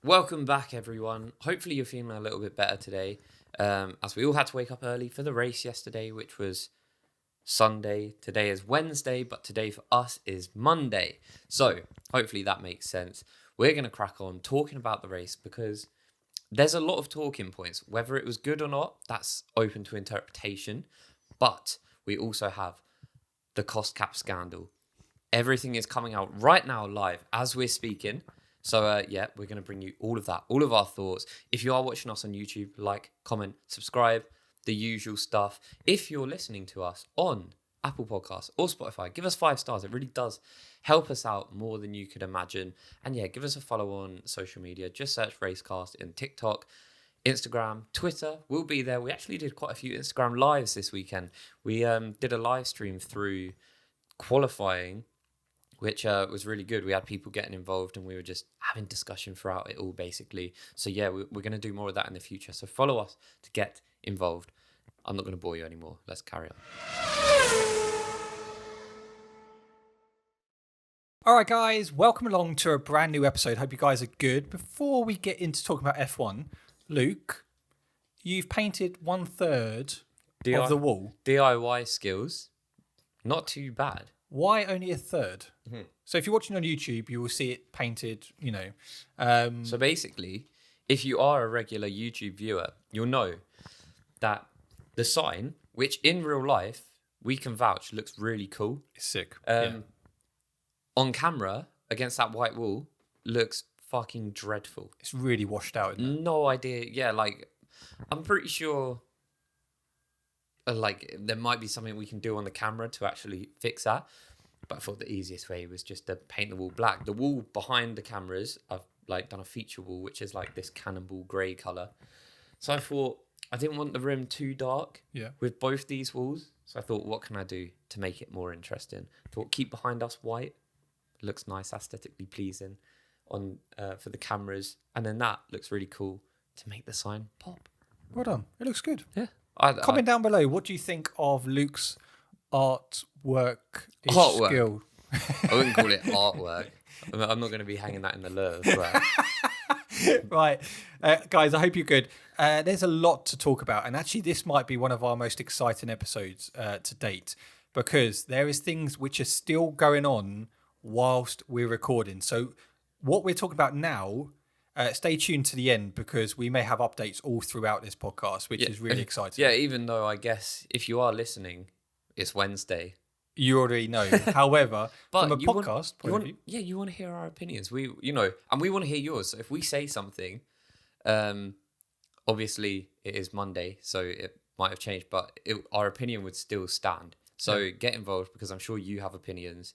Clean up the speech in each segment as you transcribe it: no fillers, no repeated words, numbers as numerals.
Welcome back, everyone. Hopefully you're feeling a little bit better today, as we all had to wake up early for the race yesterday, which was Sunday. Today is Wednesday, but today for us is Monday. So hopefully that makes sense. We're going to crack on talking about the race because there's a lot of talking points. Whether it was good or not, that's open to interpretation. But we also have the cost cap scandal. Everything is coming out right now live as we're speaking. So, we're going to bring you all of that, all of our thoughts. If you are watching us on YouTube, like, comment, subscribe, the usual stuff. If you're listening to us on Apple Podcasts or Spotify, give us 5 stars. It really does help us out more than you could imagine. And give us a follow on social media. Just search Racecast in TikTok, Instagram, Twitter. We'll be there. We actually did quite a few Instagram lives this weekend. We did a live stream through qualifying, which was really good. We had people getting involved and we were just having discussion throughout it all, basically. So, we're going to do more of that in the future. So follow us to get involved. I'm not going to bore you anymore. Let's carry on. All right, guys, welcome along to a brand new episode. Hope you guys are good. Before we get into talking about F1, Luke, you've painted 1/3 of the wall. DIY skills, not too bad. Why only a third? Mm-hmm. So if you're watching on YouTube, you will see it painted, So basically, if you are a regular YouTube viewer, you'll know that the sign, which in real life, we can vouch, looks really cool. It's sick. On camera, against that white wall, looks fucking dreadful. It's really washed out, isn't it? No idea. Yeah, I'm pretty sure there might be something we can do on the camera to actually fix that. But I thought the easiest way was just to paint the wall black. The wall behind the cameras, I've done a feature wall, which is like this cannonball grey colour. So I thought I didn't want the rim too dark with both these walls. So I thought, what can I do to make it more interesting? I thought, keep behind us white. Looks nice, aesthetically pleasing on for the cameras. And then that looks really cool to make the sign pop. Well done. It looks good. Yeah. Comment down below. What do you think of Luke's artwork? Skill? I wouldn't call it artwork. I'm not going to be hanging that in the Louvre. Right. Guys, I hope you're good. There's a lot to talk about. And actually, this might be one of our most exciting episodes to date because there is things which are still going on whilst we're recording. So what we're talking about now, stay tuned to the end because we may have updates all throughout this podcast, which is really exciting. Yeah, even though I guess if you are listening, it's Wednesday. You already know. However, from a podcast point of view. Yeah, you want to hear our opinions. And we want to hear yours. So if we say something, obviously it is Monday, so it might have changed, but our opinion would still stand. So get involved because I'm sure you have opinions.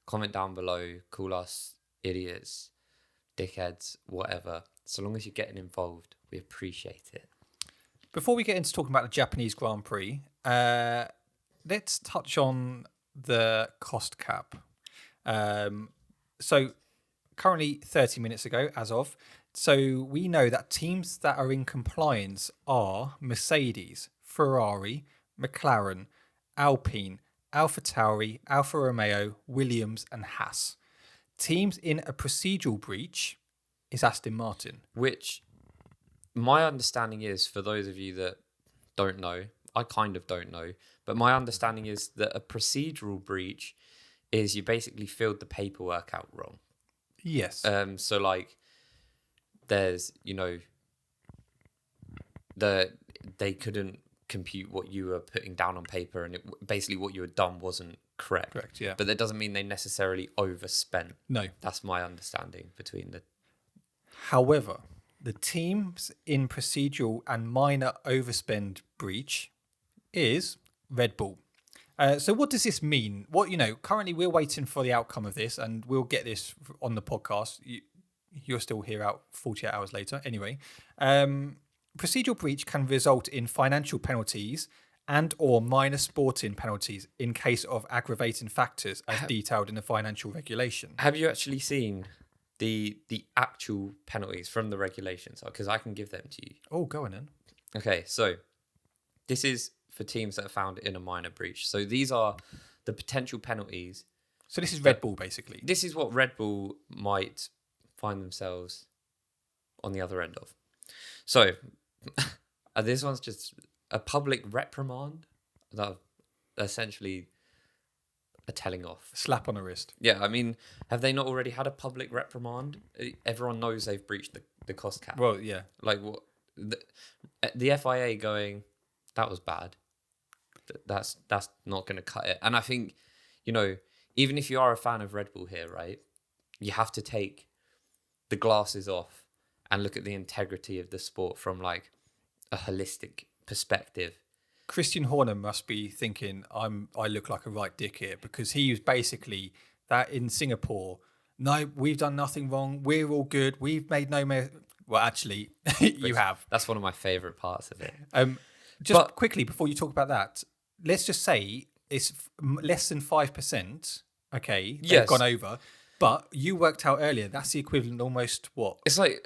Comment down below, call us idiots, dickheads, whatever. So long as you're getting involved, we appreciate it. Before we get into talking about the Japanese Grand Prix, let's touch on the cost cap. So currently 30 minutes ago, as of, so we know that teams that are in compliance are Mercedes, Ferrari, McLaren, Alpine, AlphaTauri, Alfa Romeo, Williams and Haas. Teams in a procedural breach is Aston Martin. Which my understanding is, for those of you that don't know, I kind of don't know, but my understanding is that a procedural breach is you basically filled the paperwork out wrong. Yes. So there's, they couldn't compute what you were putting down on paper and basically what you had done wasn't correct. Correct, yeah. But that doesn't mean they necessarily overspent. No. That's my understanding between the... However, the teams in procedural and minor overspend breach is Red Bull. So what does this mean? Currently we're waiting for the outcome of this and we'll get this on the podcast. You're still here out 48 hours later. Anyway, procedural breach can result in financial penalties and or minor sporting penalties in case of aggravating factors as detailed in the financial regulation. Have you actually seen the actual penalties from the regulations? Because I can give them to you. Oh, go on then. Okay, so this is for teams that are found in a minor breach. So these are the potential penalties. So this is Red Bull, basically. This is what Red Bull might find themselves on the other end of. So, this one's just a public reprimand that essentially a telling off. Slap on the wrist. Yeah, I mean, have they not already had a public reprimand? Everyone knows they've breached the cost cap. Well, yeah. Like what the FIA going, that was bad. That's not going to cut it. And I think, even if you are a fan of Red Bull here, right, you have to take the glasses off and look at the integrity of the sport from like a holistic perspective. Christian Horner must be thinking, I look like a right dick here, because he was basically that in Singapore. No, we've done nothing wrong. We're all good. We've made no. Well, actually, you have. That's one of my favourite parts of it. Just quickly before you talk about that, let's just say it's less than 5%. Okay, they've gone over. But you worked out earlier, that's the equivalent almost what? It's like,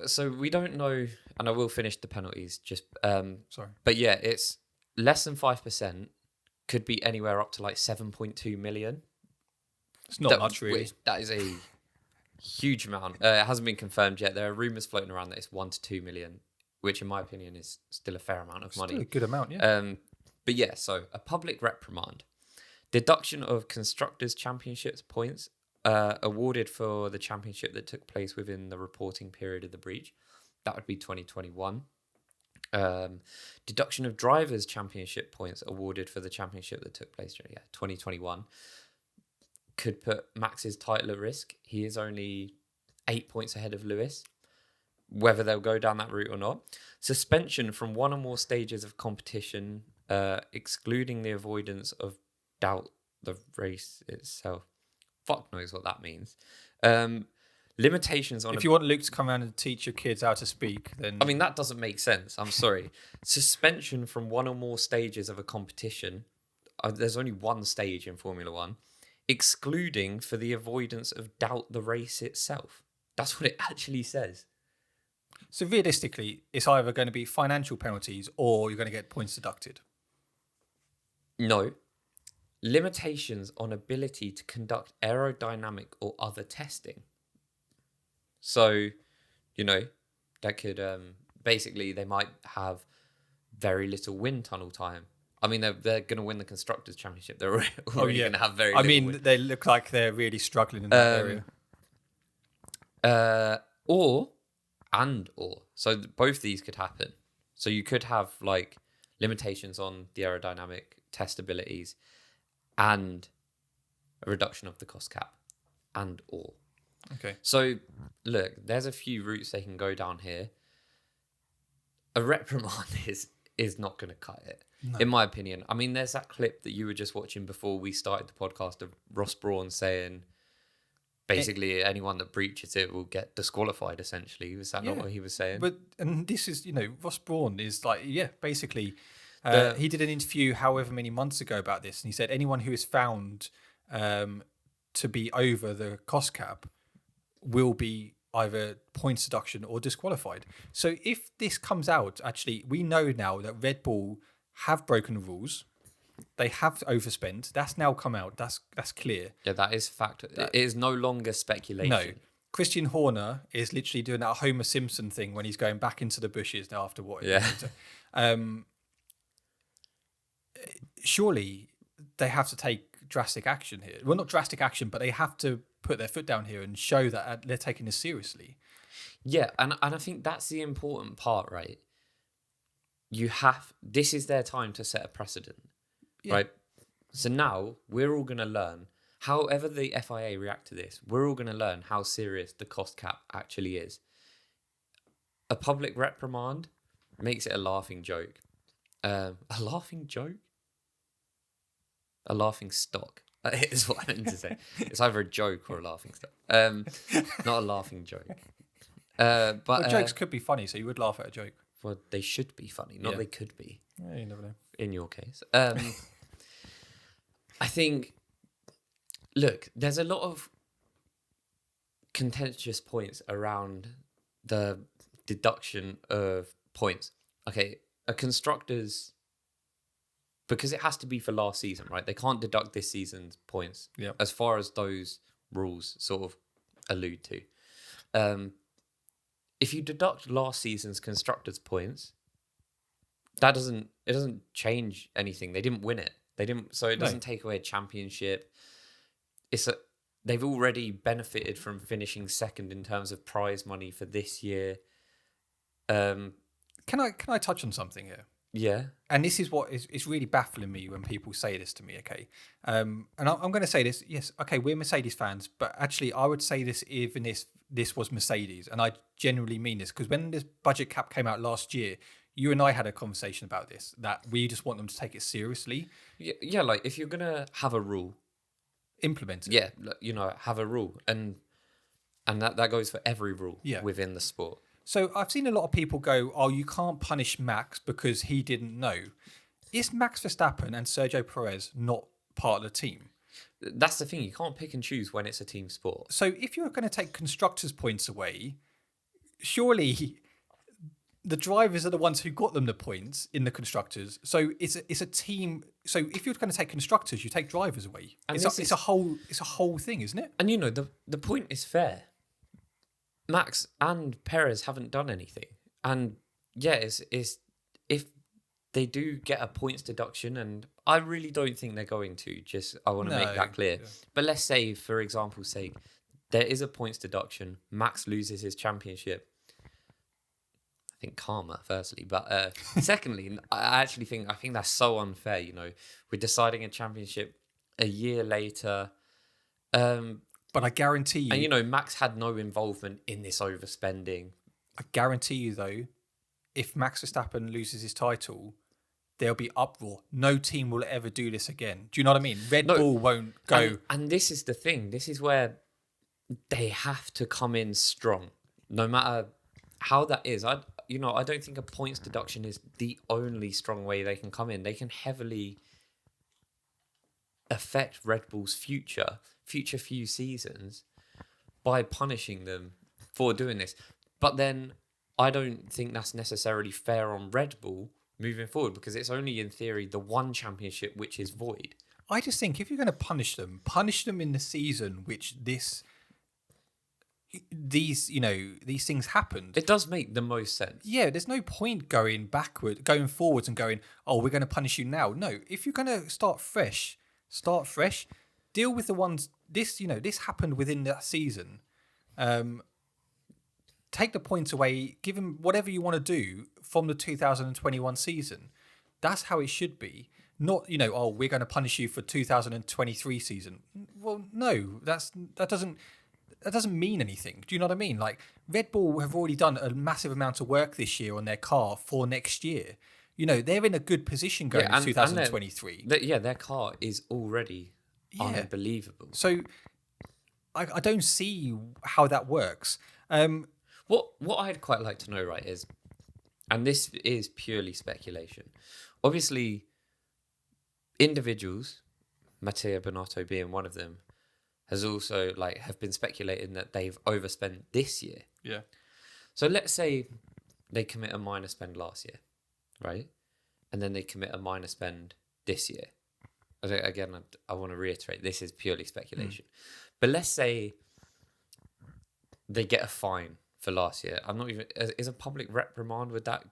so we don't know, and I will finish the penalties. Sorry. But yeah, it's less than 5%, could be anywhere up to like 7.2 million. It's not much, really. That is a huge amount. It hasn't been confirmed yet. There are rumours floating around that it's 1 to 2 million, which in my opinion is still a fair amount of money. Still a good amount, yeah. But yeah, so a public reprimand. Deduction of Constructors' Championships points awarded for the championship that took place within the reporting period of the breach. That would be 2021. Deduction of Drivers' Championship points awarded for the championship that took place during 2021. Could put Max's title at risk. He is only 8 points ahead of Lewis. Whether they'll go down that route or not. Suspension from one or more stages of competition, excluding the avoidance of doubt the race itself. Fuck knows what that means. Limitations on... If you want Luke to come around and teach your kids how to speak, then... I mean, that doesn't make sense. I'm sorry. Suspension from one or more stages of a competition. There's only one stage in Formula One. Excluding for the avoidance of doubt the race itself. That's what it actually says. So realistically, it's either going to be financial penalties or you're going to get points deducted. No. Limitations on ability to conduct aerodynamic or other testing. So, that could basically they might have very little wind tunnel time. I mean, they're going to win the Constructors' Championship. They're already going to have very little wind. They look like they're really struggling in that area. Or. So both these could happen. So you could have like limitations on the aerodynamic test abilities and a reduction of the cost cap or. Okay. So look, there's a few routes they can go down here. A reprimand is not going to cut it, in my opinion. I mean, there's that clip that you were just watching before we started the podcast of Ross Brawn saying... Basically, anyone that breaches it will get disqualified, essentially. Was that not what he was saying? And this is, Ross Brawn is like, basically, he did an interview however many months ago about this, and he said anyone who is found to be over the cost cap will be either points deduction or disqualified. So if this comes out, actually, we know now that Red Bull have broken the rules. They have overspent. That's now come out. That's clear. Yeah, that is fact. It is no longer speculation. No. Christian Horner is literally doing that Homer Simpson thing when he's going back into the bushes now after what? Yeah. Surely they have to take drastic action here. Well, not drastic action, but they have to put their foot down here and show that they're taking this seriously. Yeah, and I think that's the important part, right? This is their time to set a precedent. Yeah. Right. So now we're all going to learn, however the FIA react to this, we're all going to learn how serious the cost cap actually is. A public reprimand makes it a laughing joke. A laughing joke? A laughing stock is what I meant to say. It's either a joke or a laughing stock. Not a laughing joke. But jokes could be funny, so you would laugh at a joke. Well, they should be funny, not they could be. Yeah, you never know. In your case. I think, look, there's a lot of contentious points around the deduction of points. Okay, a constructor's, because it has to be for last season, right? They can't deduct this season's points as far as those rules sort of allude to. if you deduct last season's constructors' points, it doesn't change anything. They didn't win it. They didn't, so it No. doesn't take away a championship. They've already benefited from finishing second in terms of prize money for this year. Can I touch on something here? Yeah. And this is what is really baffling me when people say this to me, okay? And I'm going to say this, yes, okay, we're Mercedes fans, but actually I would say this even if this was Mercedes, and I genuinely mean this, because when this budget cap came out last year, you and I had a conversation about this, that we just want them to take it seriously, Yeah, like if you're going to have a rule, implement it. yeah, have a rule. And that goes for every rule within the sport. So I've seen a lot of people go, oh, you can't punish Max because he didn't know. Is Max Verstappen and Sergio Perez not part of the team? That's the thing. You can't pick and choose when it's a team sport. So if you're going to take constructors' points away, surely the drivers are the ones who got them the points in the constructors. So it's a team. So if you're going to take constructors, you take drivers away. And it's a whole thing, isn't it? And the point is fair. Max and Perez haven't done anything, and yeah, it's if they do get a points deduction, and I really don't think they're going to. I want to make that clear. Yeah. But let's say, for example's sake, there is a points deduction. Max loses his championship. I think karma, firstly, but secondly, I think that's so unfair. We're deciding a championship a year later. But I guarantee you... And, Max had no involvement in this overspending. I guarantee you, though, if Max Verstappen loses his title, there'll be uproar. No team will ever do this again. Do you know what I mean? Red Bull won't go... And this is the thing. This is where they have to come in strong, no matter how that is. I don't think a points deduction is the only strong way they can come in. They can heavily affect Red Bull's future few seasons by punishing them for doing this. But then I don't think that's necessarily fair on Red Bull moving forward, because it's only in theory the one championship which is void. I just think if you're going to punish them in the season which these things happened. It does make the most sense. Yeah, there's no point going forwards and going, oh, we're going to punish you now. No, if you're going to start fresh. Deal with the ones. This happened within that season. Take the points away. Give them whatever you want to do from the 2021 season. That's how it should be. Not oh, we're going to punish you for 2023 season. Well, no, that doesn't mean anything. Do you know what I mean? Like, Red Bull have already done a massive amount of work this year on their car for next year. They're in a good position going into 2023. Their car is already unbelievable. So I don't see how that works. What I'd quite like to know, right, is, and this is purely speculation, obviously individuals, Matteo Binotto being one of them, has also have been speculating that they've overspent this year. Yeah. So let's say they commit a minor spend last year, right? And then they commit a minor spend this year. Again, I want to reiterate, this is purely speculation. But let's say they get a fine for last year. Is a public reprimand, would that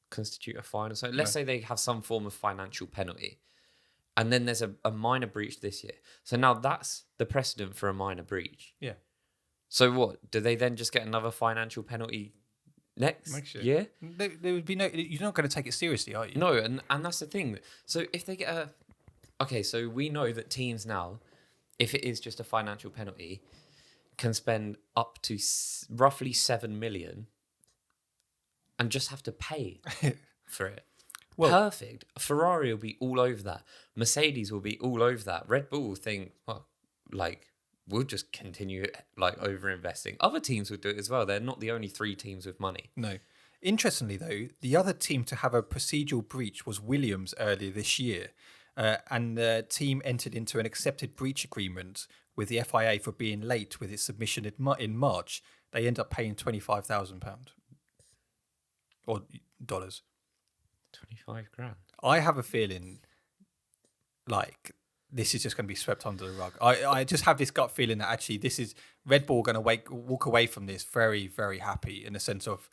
constitute a fine or so? Let's say they have some form of financial penalty. And then there's a minor breach this year. So now that's the precedent for a minor breach. Yeah. So what? Do they then just get another financial penalty next year? There would be no... You're not going to take it seriously, are you? No, and that's the thing. So if they get Okay, so we know that teams now, if it is just a financial penalty, can spend up to roughly 7 million and just have to pay for it. Well, perfect. Ferrari will be all over that. Mercedes will be all over that. Red Bull will think, we'll just continue over investing. Other teams would do it as well. They're not the only 3 teams with money. No. Interestingly, though, the other team to have a procedural breach was Williams earlier this year. And the team entered into an accepted breach agreement with the FIA for being late with its submission in March. They end up paying £25,000 or dollars. 25 grand. I have a feeling this is just going to be swept under the rug. I just have this gut feeling that actually this is Red Bull going to walk away from this very, very happy in the sense of,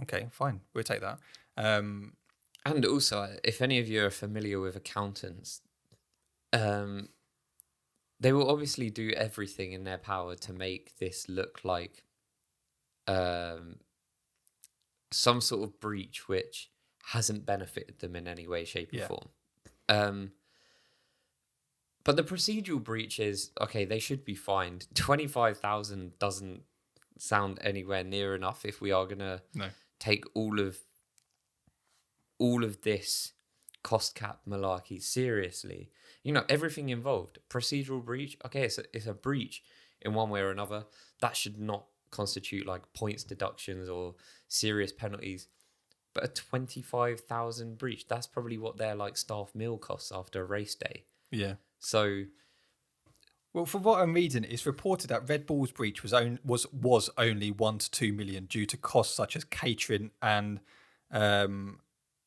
okay, fine, we'll take that. And also, if any of you are familiar with accountants, they will obviously do everything in their power to make this look like some sort of breach which hasn't benefited them in any way, shape, or form. But the procedural breach is, okay, they should be fined. 25,000 doesn't sound anywhere near enough if we are going to take all of this cost cap malarkey seriously. You know, everything involved. Procedural breach, okay, it's a breach in one way or another. That should not constitute like points deductions or serious penalties. But a 25,000 breach, that's probably what their like staff meal costs after a race day. Yeah. So, well, from what I'm reading, it's reported that Red Bull's breach was only 1 to 2 million due to costs such as catering and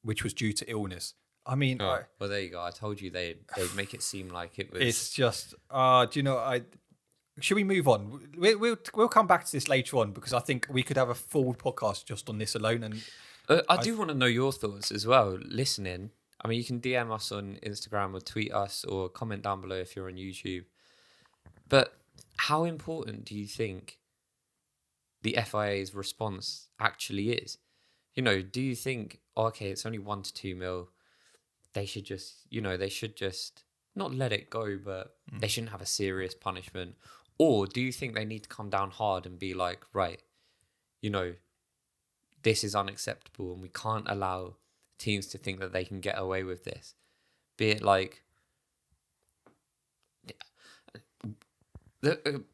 which was due to illness. I mean, well, there you go. I told you they'd make it seem like it was. It's just, do you know? Should we move on? We'll come back to this later on because I think we could have a full podcast just on this alone. And I do want to know your thoughts as well. Listening, I mean, you can DM us on Instagram or tweet us or comment down below if you're on YouTube. But how important do you think the FIA's response actually is? You know, do you think, okay, it's only 1 to 2 mil, they should just not let it go, but they shouldn't have a serious punishment? Or do you think they need to come down hard and be like, right, you know, this is unacceptable and we can't allow teams to think that they can get away with this? Be it like,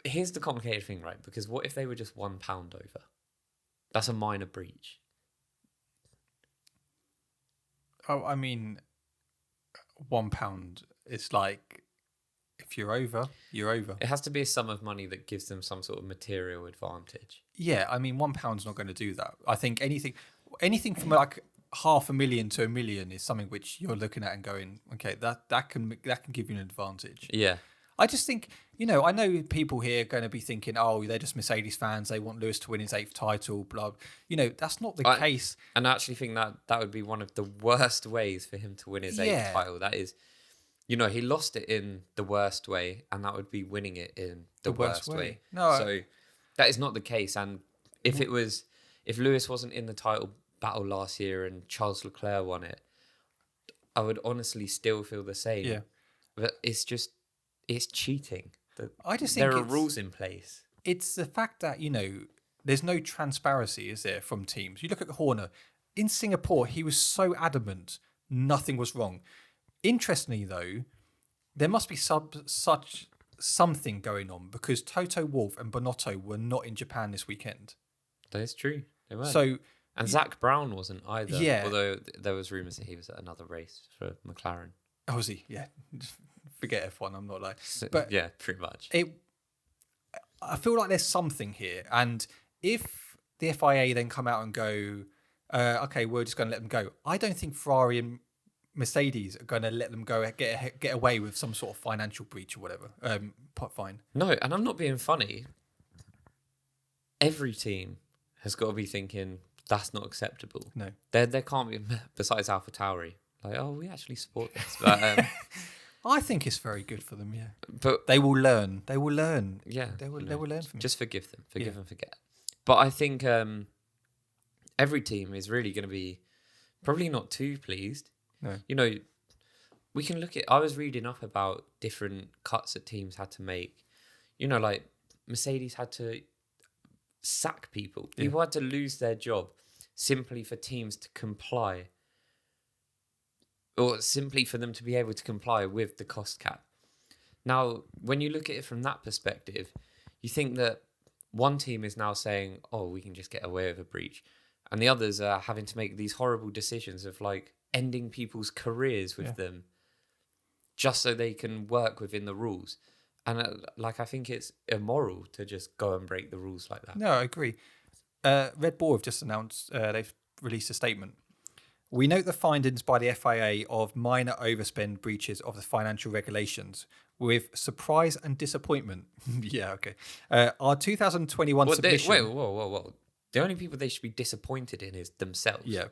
here's the complicated thing, right? Because what if they were just £1 over? That's a minor breach. Oh, I mean, £1 is like, if you're over, you're over. It has to be a sum of money that gives them some sort of material advantage. Yeah, I mean, £1's not going to do that. I think anything from like 500,000 to 1 million is something which you're looking at and going, okay, that can give you an advantage. Yeah. I just think, you know, I know people here are going to be thinking, oh, they're just Mercedes fans. They want Lewis to win his 8th title, blah. You know, that's not the case. And I actually think that would be one of the worst ways for him to win his 8th title. That is, you know, he lost it in the worst way, and that would be winning it in the worst way. No, so that is not the case. And if Lewis wasn't in the title battle last year and Charles Leclerc won it, I would honestly still feel the same. Yeah. But it's cheating. I just think there are rules in place. It's the fact that, you know, there's no transparency, is there, from teams? You look at Horner. In Singapore, he was so adamant nothing was wrong. Interestingly, though, there must be something going on because Toto Wolff and Bonotto were not in Japan this weekend. That is true. They were. And Zach Brown wasn't either. Yeah. Although there was rumours that he was at another race for McLaren. Oh, was he? Yeah. Forget F1, I'm not like... But yeah, pretty much. I feel like there's something here. And if the FIA then come out and go, okay, we're just going to let them go, I don't think Ferrari and Mercedes are going to let them go get away with some sort of financial breach or whatever. Fine. No, and I'm not being funny. Every team has got to be thinking, that's not acceptable. No. There can't be, besides AlphaTauri, like, oh, we actually support this. But... I think it's very good for them, yeah. But they will learn. Yeah. They will learn from it. Just forgive them. Forgive and forget. But I think every team is really going to be probably not too pleased. No. You know, we can look at... I was reading up about different cuts that teams had to make. You know, like Mercedes had to sack people. Yeah. People had to lose their job simply for teams to comply. Or simply for them to be able to comply with the cost cap. Now, when you look at it from that perspective, you think that one team is now saying, oh, we can just get away with a breach. And the others are having to make these horrible decisions of like ending people's careers with them just so they can work within the rules. And I think it's immoral to just go and break the rules like that. No, I agree. Red Bull have just announced, they've released a statement. We note the findings by the FIA of minor overspend breaches of the financial regulations with surprise and disappointment. Yeah, okay. Our 2021 submission. Wait, whoa. The only people they should be disappointed in is themselves. Yeah.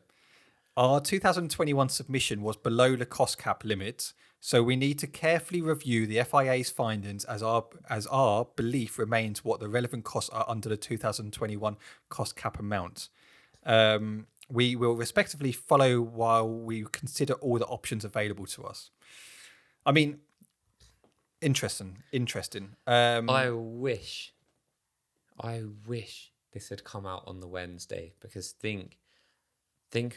Our 2021 submission was below the cost cap limit, so we need to carefully review the FIA's findings as our belief remains what the relevant costs are under the 2021 cost cap amount. We will respectively follow while we consider all the options available to us. I mean, interesting. I wish this had come out on the Wednesday, because think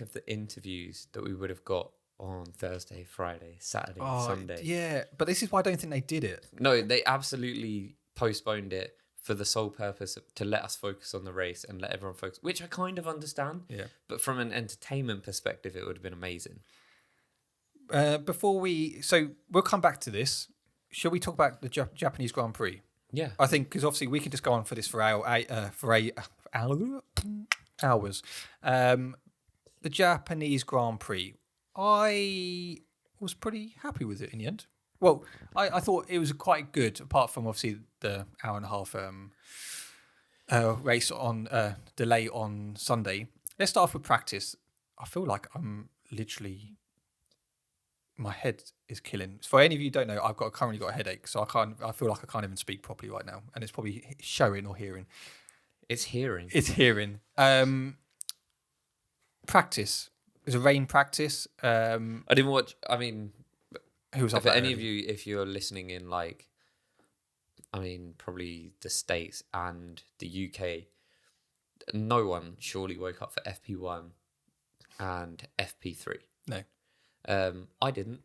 of the interviews that we would have got on Thursday, Friday, Saturday, Sunday. Yeah, but this is why I don't think they did it. No, they absolutely postponed it for the sole purpose to let us focus on the race and let everyone focus, which I kind of understand. Yeah. But from an entertainment perspective, it would have been amazing. So we'll come back to this. Shall we talk about the Japanese Grand Prix? Yeah. I think because obviously we can just go on for this for hours. The Japanese Grand Prix, I was pretty happy with it in the end. Well, I thought it was quite good, apart from obviously the hour and a half race on delay on Sunday. Let's start off with practice. I feel like I'm literally, my head is killing. For any of you who don't know, I've currently got a headache, so I feel like I can't even speak properly right now, and it's probably showing or hearing. It's hearing. Practice. It was a rain practice. I didn't watch. I mean, who was up for that any early? of you, if you're listening in probably the States and the UK, no one surely woke up for FP1 and FP3. No. I didn't.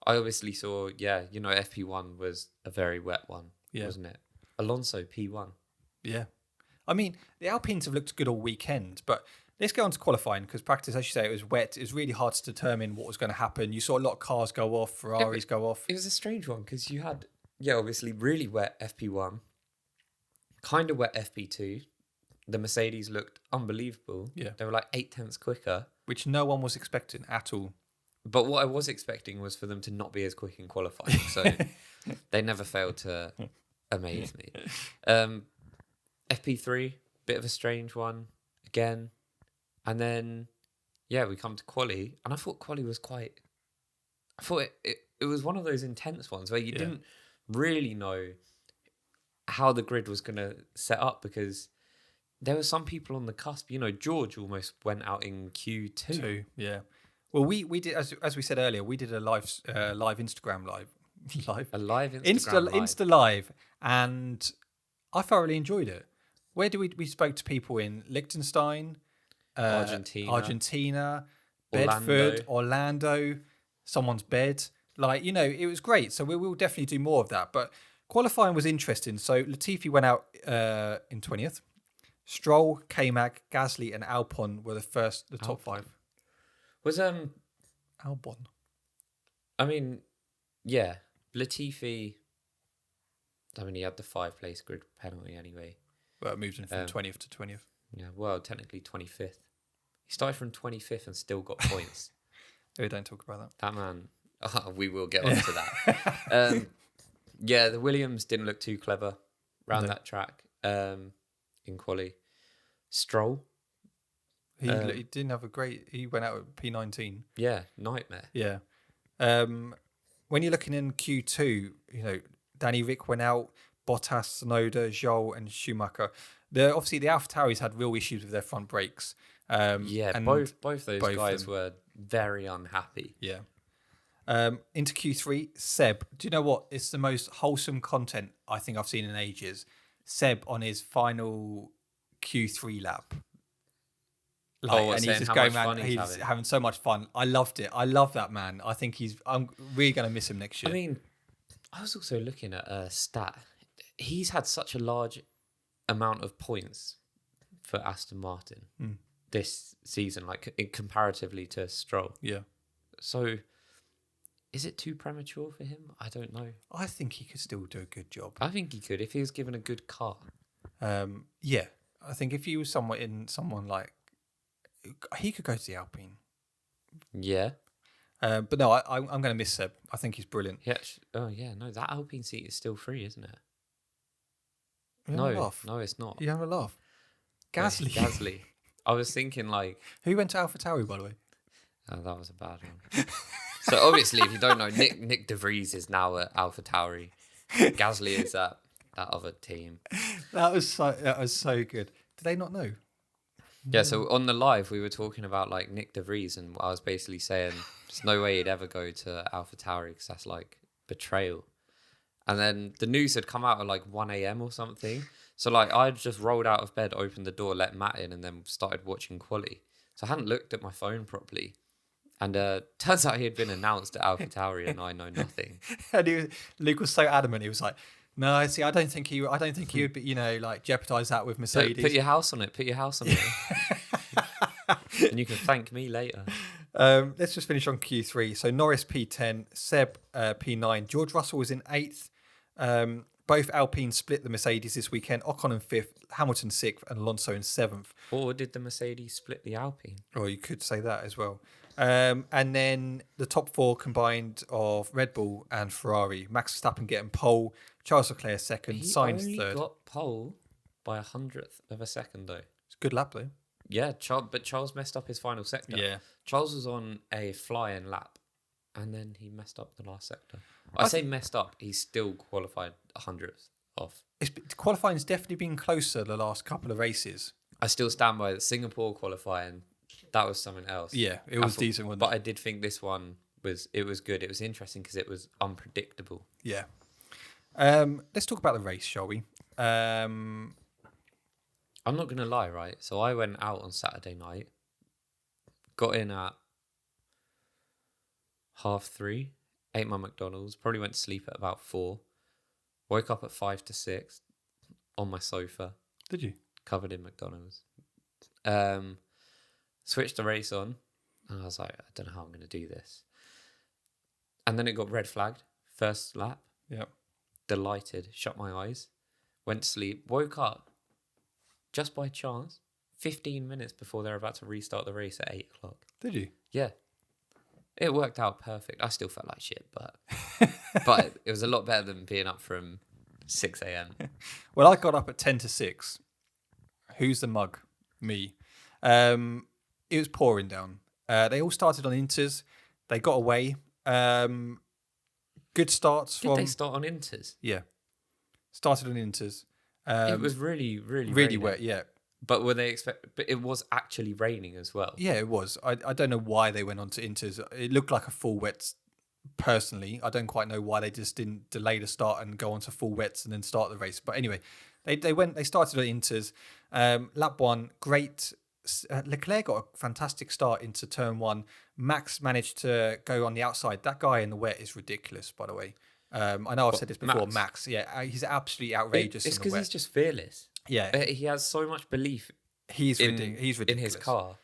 I obviously saw, FP1 was a very wet one, wasn't it? Alonso P1. Yeah. I mean, the Alpines have looked good all weekend, but let's go on to qualifying, because practice, as you say, it was wet. It was really hard to determine what was going to happen. You saw a lot of cars go off, Ferraris go off. It was a strange one, because you had, obviously really wet FP1, kind of wet FP2. The Mercedes looked unbelievable. Yeah. They were like 8/10 quicker. Which no one was expecting at all. But what I was expecting was for them to not be as quick in qualifying. So they never failed to amaze me. FP3, bit of a strange one again. And then, we come to quali. And I thought quali was it was one of those intense ones where you didn't really know how the grid was going to set up, because there were some people on the cusp. George almost went out in Q2. Yeah. Well, we did, as we said earlier, we did a live Instagram live. A live Instagram live. Insta live, and I thoroughly enjoyed it. Where did we spoke to people in Liechtenstein, Argentina, Bedford, Orlando, someone's bed. It was great. So we will definitely do more of that. But qualifying was interesting. So Latifi went out in 20th. Stroll, K-Mag, Gasly, and Albon were the top five. Was Albon? I mean, Latifi. I mean, he had the 5-place grid penalty anyway. Well, it moved him from 20th to 20th. Yeah, well, technically 25th. He started from 25th and still got points. We don't talk about that. That man. We will get onto that. The Williams didn't look too clever around that track in quali. Stroll. He didn't have he went out at P19. Yeah, nightmare. Yeah. When you're looking in Q2, Danny Rick went out, Bottas, Tsunoda, Zhou, and Schumacher. Obviously, the AlphaTauris had real issues with their front brakes. And both those guys were very unhappy. Yeah. Into Q3, Seb. Do you know what? It's the most wholesome content I think I've seen in ages. Seb on his final Q3 lap. And he's just going around. He's having so much fun. I loved it. I love that man. I think I'm really going to miss him next year. I mean, I was also looking at a stat. He's had such a large amount of points for Aston Martin this season, comparatively to Stroll. Yeah. So, is it too premature for him? I don't know. I think he could still do a good job. I think he could if he was given a good car. I think if he was someone like, he could go to the Alpine. Yeah. But no, I'm going to miss Seb. I think he's brilliant. Yeah. Oh, yeah. No, that Alpine seat is still free, isn't it? You having a laugh? No, it's not. You having a laugh? No, it's Gasly. Gasly. I was thinking Who went to AlphaTauri, by the way? oh, that was a bad one. So obviously, if you don't know, Nick De Vries is now at AlphaTauri. Gasly is at that other team. That was so good. Did they not know? Yeah, so on the live, we were talking about Nick De Vries, and I was basically saying there's no way he'd ever go to AlphaTauri because that's betrayal. And then the news had come out at 1 a.m. or something. So I just rolled out of bed, opened the door, let Matt in, and then started watching quali. So I hadn't looked at my phone properly. And turns out he had been announced at AlphaTauri, and I know nothing. And Luke was so adamant. He was like, "No, see, I don't think he would be, jeopardize that with Mercedes." Put your house on it. Put your house on it. And you can thank me later. Let's just finish on Q3. So Norris P10, Seb P9, George Russell was in 8th. Both Alpine split the Mercedes this weekend. Ocon in 5th, Hamilton 6th, and Alonso in 7th. Or did the Mercedes split the Alpine? Or you could say that as well. And then the top 4 combined of Red Bull and Ferrari. Max Verstappen getting pole, Charles Leclerc second, Sainz only third. Got pole by 100th of a second though. It's a good lap though. Yeah, but Charles messed up his final sector. Yeah. Charles was on a fly-in lap, and then he messed up the last sector. I say messed up, he's still qualified 100th off. Qualifying's definitely been closer the last couple of races. I still stand by the Singapore qualifying. That was something else. Yeah, it was decent, wasn't it? But I did think this one was good. It was interesting because it was unpredictable. Yeah. Let's talk about the race, shall we? I'm not going to lie, right? So I went out on Saturday night, got in at 3:30, ate my McDonald's, probably went to sleep at about 4, woke up at 5 to 6 on my sofa. Did you? Covered in McDonald's. Switched the race on, and I was like, I don't know how I'm going to do this. And then it got red flagged, first lap. Yeah. Delighted, shut my eyes, went to sleep, woke up, just by chance, 15 minutes before they're about to restart the race at 8 o'clock. Did you? Yeah. It worked out perfect. I still felt like shit, but it was a lot better than being up from 6 a.m. Well, I got up at 10 to 6. Who's the mug? Me. It was pouring down. They all started on inters. They got away. Good starts. Did they start on inters? Yeah. Started on inters. It was really, really, really wet. Yeah. But were they But it was actually raining as well. Yeah, it was. I don't know why they went on to inters. It looked like a full wet. Personally, I don't quite know why they just didn't delay the start and go on to full wets and then start the race. But anyway, they started on inters. Lap 1, great. Leclerc got a fantastic start into turn 1. Max managed to go on the outside. That guy in the wet is ridiculous, by the way. I know I've said this before. Max, yeah, he's absolutely outrageous. It's because he's just fearless. Yeah, he has so much belief. He's ridiculous in his car.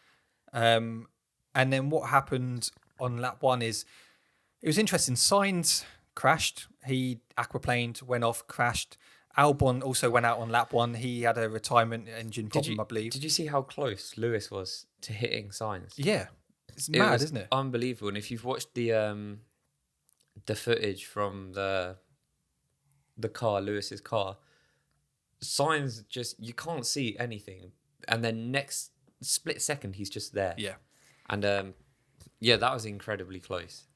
And then what happened on lap 1 is it was interesting. Sainz crashed. He aquaplaned, went off, crashed. Albon also went out on lap 1. He had a retirement engine problem, I believe. Did you see how close Lewis was to hitting Sainz? Yeah, it's mad, isn't it? Unbelievable. And if you've watched the footage from the car, Lewis's car, Sainz you can't see anything, and then next split second he's just there. Yeah, and that was incredibly close.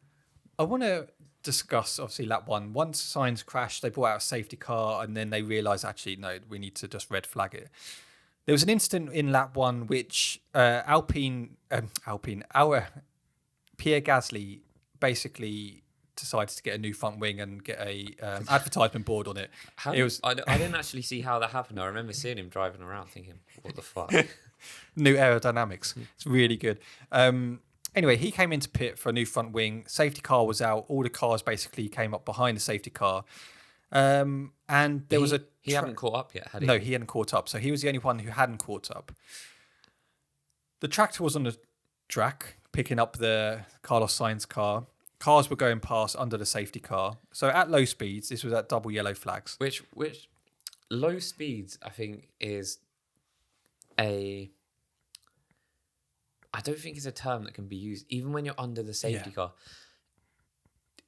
I want to discuss obviously lap 1. Once Sainz crashed, they brought out a safety car, and then they realised actually no, we need to just red flag it. There was an incident in lap 1 which our Pierre Gasly basically decided to get a new front wing and get a advertisement board on it. I didn't actually see how that happened. I remember seeing him driving around thinking, what the fuck? New aerodynamics. It's really good. Anyway, he came into pit for a new front wing. Safety car was out. All the cars basically came up behind the safety car. And there was he hadn't caught up yet, had he? No, he hadn't caught up. So he was the only one who hadn't caught up. The tractor was on the track, picking up the Carlos Sainz car. Cars were going past under the safety car. So at low speeds, this was at double yellow flags. Which low speeds, I think, is I don't think it's a term that can be used even when you're under the safety Yeah. car.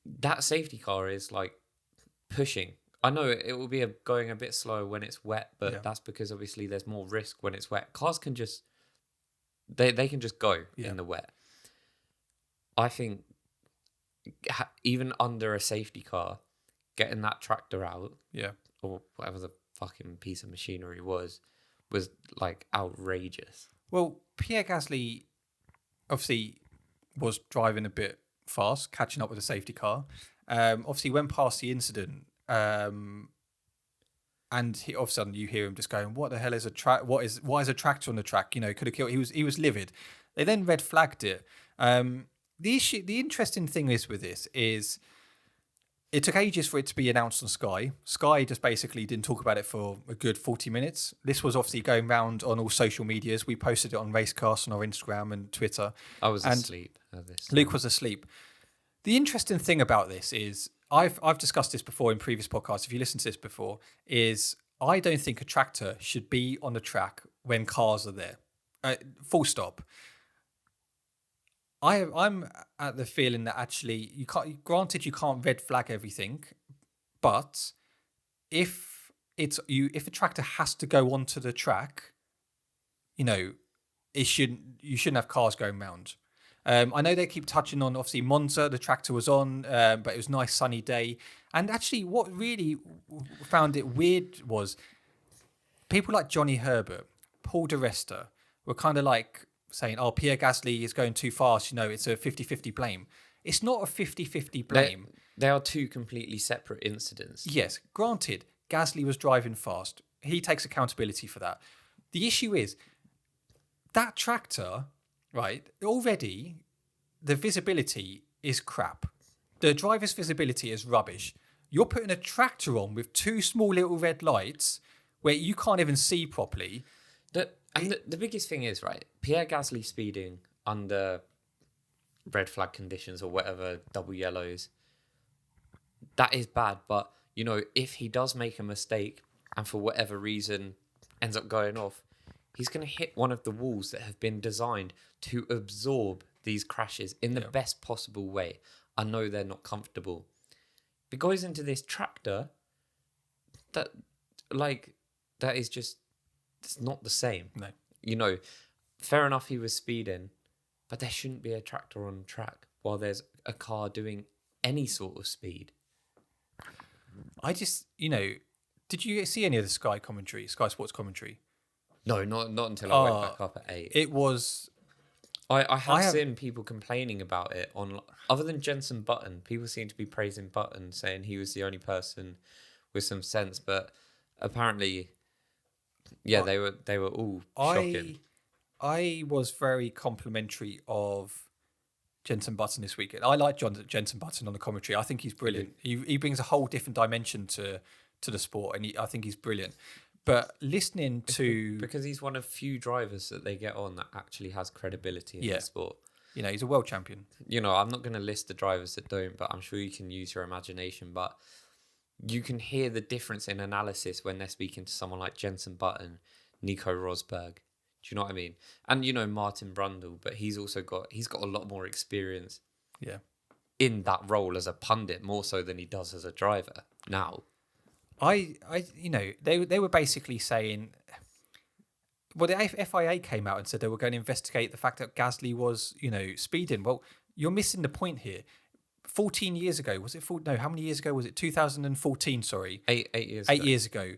That safety car is like pushing. I know it will be going a bit slower when it's wet, but Yeah. that's because obviously there's more risk when it's wet. Cars can just they can just go Yeah. in the wet. I think even under a safety car, getting that tractor out Yeah. or whatever the fucking piece of machinery was like outrageous. Well, Pierre Gasly obviously was driving a bit fast, catching up with the safety car. Obviously went past the incident, and all of a sudden you hear him just going, "What the hell is a track? Why is a tractor on the track? You know, could have killed." He was livid. They then red flagged it. The interesting thing is with this is it took ages for it to be announced on Sky. Sky just basically didn't talk about it for a good 40 minutes. This was obviously going round on all social medias. We posted it on Racecast on our Instagram and Twitter. I was And asleep at this. Luke was asleep. The interesting thing about this is I've discussed this before in previous podcasts. If you listened to this before, is I don't think a tractor should be on the track when cars are there. Full stop. I'm at the feeling that actually you can't. Granted, you can't red flag everything, but if if a tractor has to go onto the track, you know, you shouldn't have cars going round. I know they keep touching on obviously Monza. The tractor was on, but it was a nice sunny day. And actually, what really found it weird was people like Johnny Herbert, Paul di Resta were kind of like saying, "Oh, Pierre Gasly is going too fast. You know, it's a 50-50 blame." It's not a 50-50 blame. They are two completely separate incidents. Yes, granted, Gasly was driving fast. He takes accountability for that. The issue is that tractor, right? Already, the visibility is crap. The driver's visibility is rubbish. You're putting a tractor on with two small little red lights where you can't even see properly. The biggest thing is, right, Pierre Gasly speeding under red flag conditions or whatever, double yellows, that is bad. But, you know, if he does make a mistake and for whatever reason ends up going off, he's going to hit one of the walls that have been designed to absorb these crashes in the best possible way. I know they're not comfortable. If it goes into this tractor, that is just, it's not the same. No. You know, fair enough he was speeding, but there shouldn't be a tractor on track while there's a car doing any sort of speed. I just, you know, did you see any of the Sky Sports commentary? No, not until I went back up at 8. It was... I have seen people complaining about it on, other than Jenson Button. People seem to be praising Button, saying he was the only person with some sense, but apparently, yeah, they were all shocking. I was very complimentary of Jenson Button this weekend. I like Jenson Button on the commentary. I think he's brilliant. He brings a whole different dimension to the sport, and I think he's brilliant. But listening to... Because he's one of few drivers that they get on that actually has credibility in the sport. You know, he's a world champion. You know, I'm not going to list the drivers that don't, but I'm sure you can use your imagination. But you can hear the difference in analysis when they're speaking to someone like Jenson Button, Nico Rosberg. Do you know what I mean? And, you know, Martin Brundle, but he's got a lot more experience in that role as a pundit, more so than he does as a driver now. You know, they were basically saying, well, the FIA came out and said they were going to investigate the fact that Gasly was, you know, speeding. Well, you're missing the point here. 14 years ago, was it? No, how many years ago was it? 2014, sorry. 8 years 8 ago. years ago.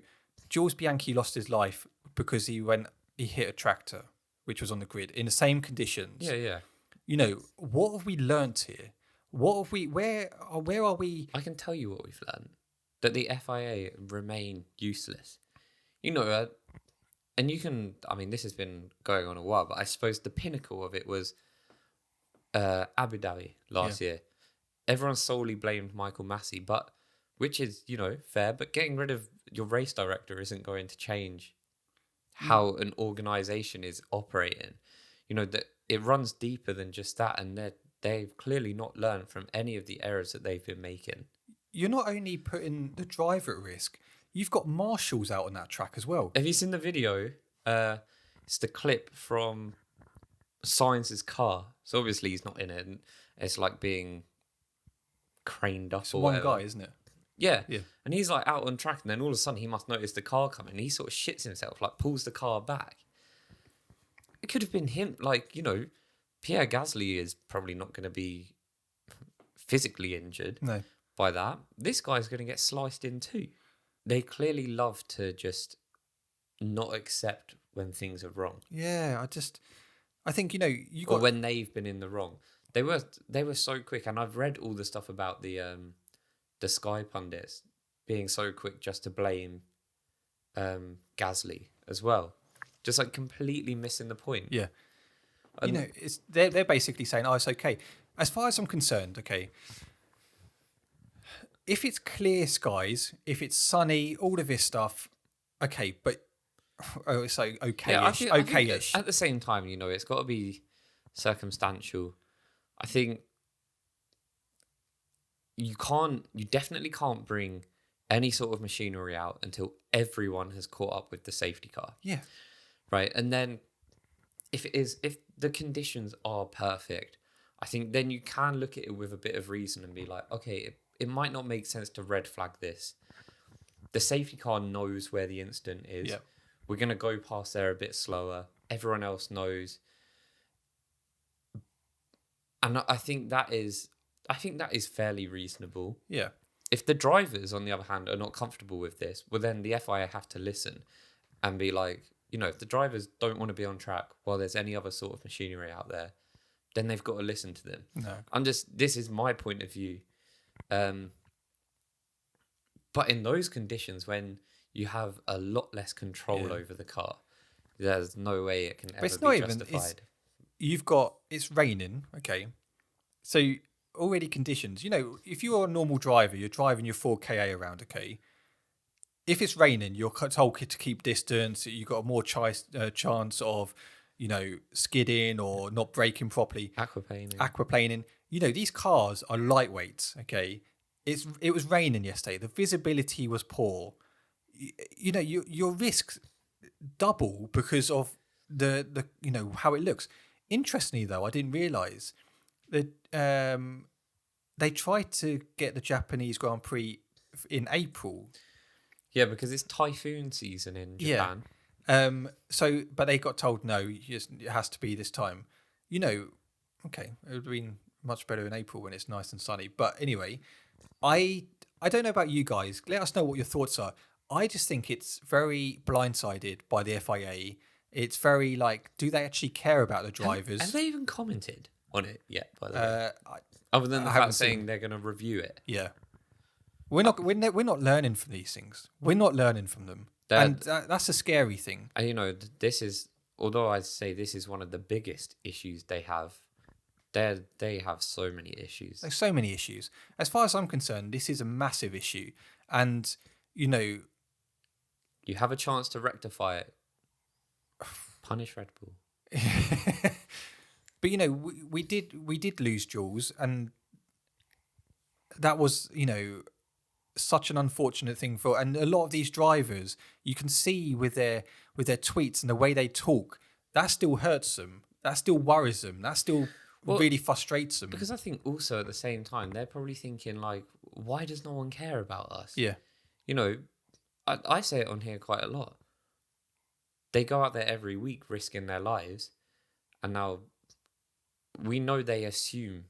Jules Bianchi lost his life because he hit a tractor, which was on the grid, in the same conditions. Yeah. You know, what have we learnt here? Where are we? I can tell you what we've learned. That the FIA remain useless. You know, and you can, I mean, this has been going on a while, but I suppose the pinnacle of it was Abu Dhabi last year. Everyone solely blamed Michael Massey, which is, you know, fair, but getting rid of your race director isn't going to change how an organisation is operating. You know, that it runs deeper than just that, and they've clearly not learned from any of the errors that they've been making. You're not only putting the driver at risk, you've got marshals out on that track as well. Have you seen the video? It's the clip from Sainz's car. So obviously he's not in it, and it's like being craned up It's or one whatever. guy, isn't it? Yeah. Yeah. And he's like out on track, and then all of a sudden he must notice the car coming. And he sort of shits himself, like pulls the car back. It could have been him, like, Pierre Gasly is probably not going to be physically injured No. by that. This guy's going to get sliced in too. They clearly love to just not accept when things are wrong. Yeah, I think you got Or when they've been in the wrong. They were so quick, and I've read all the stuff about the Sky pundits being so quick just to blame Gasly as well, just like completely missing the point. yeah. And It's they're basically saying, "Oh, it's okay." As far as I'm concerned, okay. If it's clear skies, if it's sunny, all of this stuff, okay. But it's like okay-ish, I think okay-ish. at the same time, it's got to be circumstantial. I think you definitely can't bring any sort of machinery out until everyone has caught up with the safety car. Yeah. Right. And then if the conditions are perfect, I think then you can look at it with a bit of reason and be like, okay, it might not make sense to red flag this. The safety car knows where the incident is. Yep. We're going to go past there a bit slower. Everyone else knows. And I think that is fairly reasonable. Yeah. If the drivers, on the other hand, are not comfortable with this, well, then the FIA have to listen and be like, if the drivers don't want to be on track while there's any other sort of machinery out there, then they've got to listen to them. No. This is my point of view. But in those conditions, when you have a lot less control over the car, there's no way it can ever it's be not even. justified. It's raining. Okay. So already conditions. If you're a normal driver, you're driving your 4KA around. Okay. If it's raining, you're told to keep distance. You've got a more chance of, skidding or not braking properly. Aquaplaning. These cars are lightweight. Okay, it was raining yesterday. The visibility was poor. Your risks double because of the how it looks. Interestingly, though, I didn't realise that they tried to get the Japanese Grand Prix in April. Yeah, because it's typhoon season in Japan. Yeah. But they got told no, it has to be this time. Okay, it would have been much better in April when it's nice and sunny. But anyway, I don't know about you guys. Let us know what your thoughts are. I just think it's very blindsided by the FIA. It's very like, do they actually care about the drivers? Have they even commented on it yet? By the way, other than the fact saying they're going to review it. Yeah. We're not learning from these things. We're not learning from them, and that's a scary thing. And this is, although I say this is one of the biggest issues they have. They have so many issues. There's so many issues. As far as I'm concerned, this is a massive issue, and you have a chance to rectify it. Punish Red Bull. But we did lose Jules, and that was such an unfortunate thing and a lot of these drivers, you can see with their tweets and the way they talk, that still hurts them, that still worries them, that still really frustrates them. Because I think also at the same time they're probably thinking like, why does no one care about us? Yeah. I say it on here quite a lot. They go out there every week risking their lives, and now we know they assume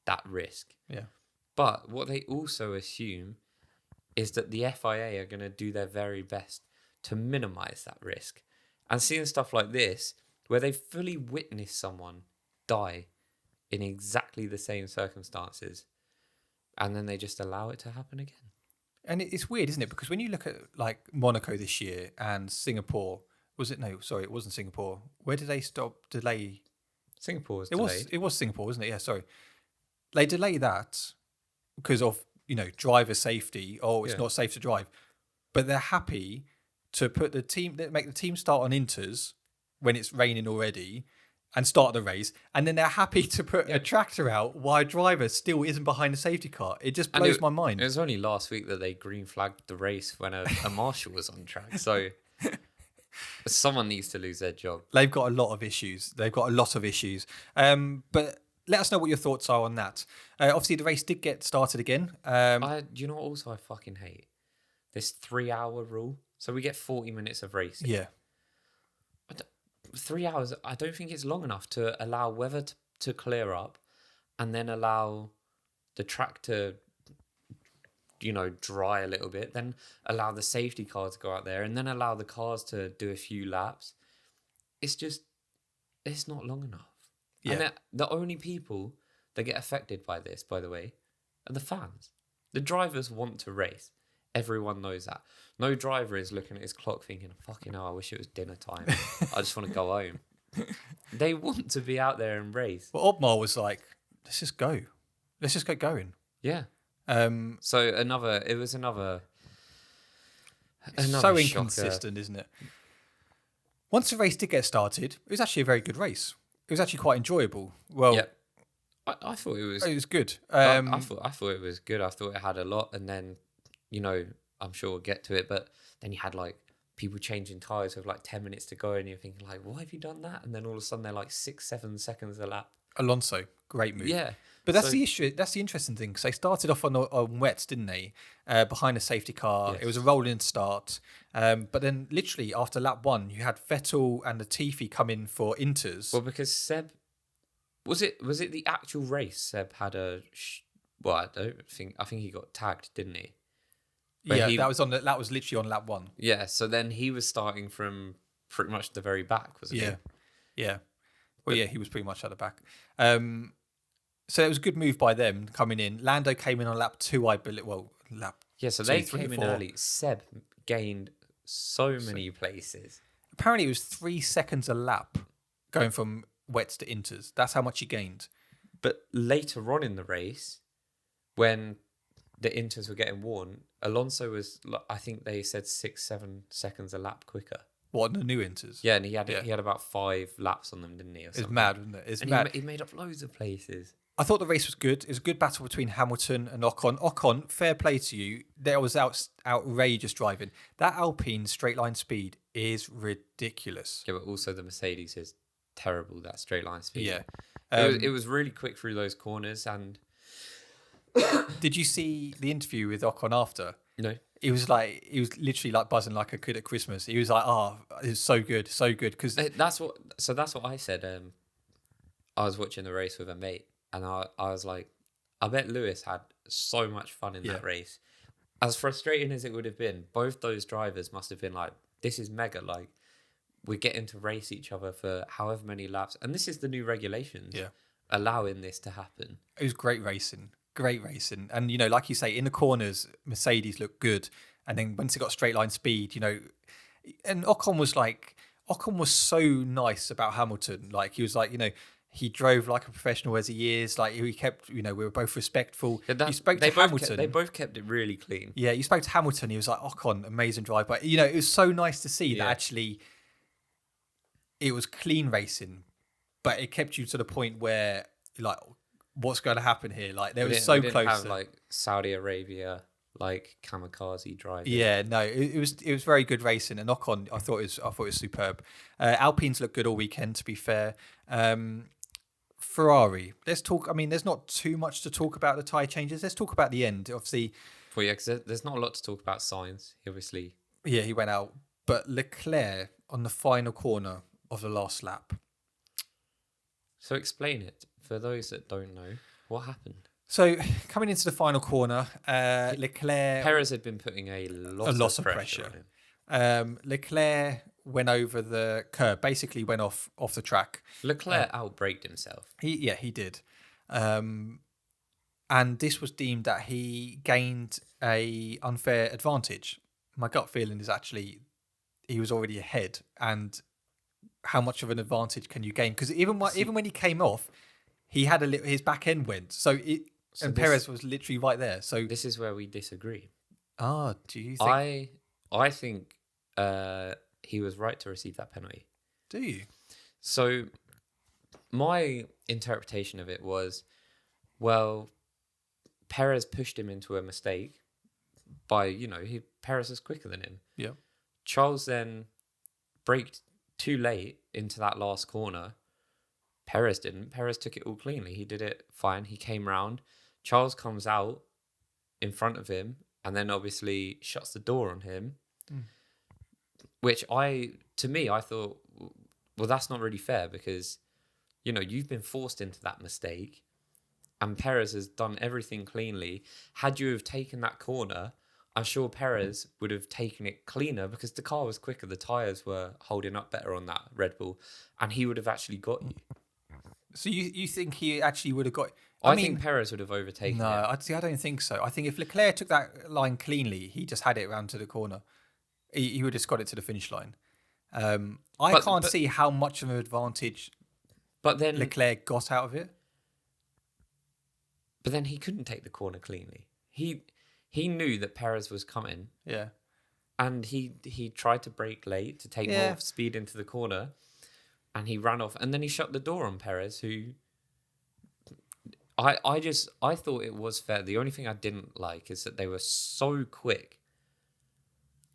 that risk. Yeah. But what they also assume is that the FIA are going to do their very best to minimize that risk. And seeing stuff like this, where they fully witness someone die in exactly the same circumstances, and then they just allow it to happen again. And it's weird, isn't it? Because when you look at like Monaco this year and Singapore, it wasn't Singapore. Where did they delay? Singapore was delayed. It was Singapore, wasn't it? Yeah, sorry. They delay that because of driver safety. Oh, it's not safe to drive, but they're happy to make the team start on inters when it's raining already and start the race, and then they're happy to put a tractor out while a driver still isn't behind the safety car. It just blows my mind. It was only last week that they green flagged the race when a marshal was on track. So Someone needs to lose their job. They've got a lot of issues. But let us know what your thoughts are on that. Obviously, the race did get started again. You know what also I fucking hate? This 3-hour rule. So we get 40 minutes of racing. Yeah. 3 hours, I don't think it's long enough to allow weather to clear up and then allow the track to, dry a little bit, then allow the safety car to go out there and then allow the cars to do a few laps. It's not long enough. Yeah. And the only people that get affected by this, by the way, are the fans. The drivers want to race. Everyone knows that. No driver is looking at his clock thinking, fucking hell, I wish it was dinner time. I just want to go home. They want to be out there and race. Well, Otmar was like, let's just go. Let's just get going. Yeah. So it was another so shocker. inconsistent, isn't it? Once the race did get started, it was actually a very good race. It was actually quite enjoyable. Well, yeah. I thought it was. It was good. I thought it was good. I thought it had a lot, and then, I'm sure we'll get to it. But then you had like people changing tires with like 10 minutes to go, and you're thinking like, why have you done that? And then all of a sudden they're like 6-7 seconds a lap. Alonso, great move. Yeah, but that's the issue. That's the interesting thing because they started off on wets, didn't they? Behind a safety car, Yes. It was a rolling start. But then, literally after lap 1, you had Vettel and Latifi come in for inters. Well, because Seb was it the actual race? Seb had I think he got tagged, didn't he? But Yeah, that was literally on lap 1. Yeah, so then he was starting from pretty much the very back, wasn't he? Yeah. Well, yeah, he was pretty much at the back. So it was a good move by them coming in. Lando came in on lap 2, I believe. Well, lap. Yeah, so 2, they 3, came in 4. early. Seb gained so many places. Apparently, it was 3 seconds a lap going from wets to inters. That's how much he gained. But later on in the race, when the inters were getting worn, Alonso was, I think they said 6-7 seconds a lap quicker. What, the new inters? Yeah, and he had about 5 laps on them, didn't he? It's mad, wasn't it? It's and mad. He made up loads of places. I thought the race was good. It was a good battle between Hamilton and Ocon. Ocon, fair play to you. There was outrageous driving. That Alpine straight line speed is ridiculous. Yeah, but also the Mercedes is terrible, that straight line speed. Yeah. It was really quick through those corners. And did you see the interview with Ocon after? No. He was literally like buzzing like a kid at Christmas. He was like, it's so good. Because that's what I said. I was watching the race with a mate, and I was like, I bet Lewis had so much fun in that race. As frustrating as it would have been, both those drivers must have been like, this is mega. Like, we're getting to race each other for however many laps, and this is the new regulations. Yeah. Allowing this to happen. It was great racing. And like you say, in the corners Mercedes looked good, and then once it got straight line speed, and Ocon was so nice about Hamilton. Like, he was like, he drove like a professional as he is. Like, he kept, we were both respectful. You spoke to Hamilton. They both kept it really clean. Yeah, you spoke to Hamilton. He was like, Ocon, amazing drive. But it was so nice to see that actually it was clean racing, but it kept you to the point where like, what's going to happen here? Like, we didn't close. Have like Saudi Arabia, like kamikaze driving. Yeah, no, it was very good racing, and Ocon, I thought it was superb. Alpines looked good all weekend, to be fair. Ferrari, let's talk. I mean, there's not too much to talk about the tyre changes. Let's talk about the end. Obviously, well, yeah, because there's not a lot to talk about. Sainz, obviously. Yeah, he went out, but Leclerc on the final corner of the last lap. So explain it for those that don't know. What happened? So coming into the final corner, Leclerc. Perez had been putting a lot of pressure on him. Leclerc went over the curb, basically went off the track. Leclerc outbraked himself. He did. And this was deemed that he gained a unfair advantage. My gut feeling is actually he was already ahead, and how much of an advantage can you gain? Because even when he came off, he had his back end went. Perez was literally right there. So this is where we disagree. Do you think? I think he was right to receive that penalty. Do you? So my interpretation of it was, well, Perez pushed him into a mistake by, Perez is quicker than him. Yeah. Charles then braked too late into that last corner. Perez didn't. Perez took it all cleanly. He did it fine. He came round. Charles comes out in front of him and then obviously shuts the door on him, which I thought, well, that's not really fair because, you know, you've been forced into that mistake and Perez has done everything cleanly. Had you have taken that corner, I'm sure Perez would have taken it cleaner because the car was quicker. The tyres were holding up better on that Red Bull and he would have actually got you. So you think he actually would have got... I think Perez would have overtaken No, him. I don't think so. I think if Leclerc took that line cleanly, he just had it around to the corner. He would have just got it to the finish line. I can't see how much of an advantage Leclerc got out of it. But then he couldn't take the corner cleanly. He knew that Perez was coming. Yeah. And he tried to brake late to take more speed into the corner. And he ran off. And then he shut the door on Perez, who... I thought it was fair. The only thing I didn't like is that they were so quick.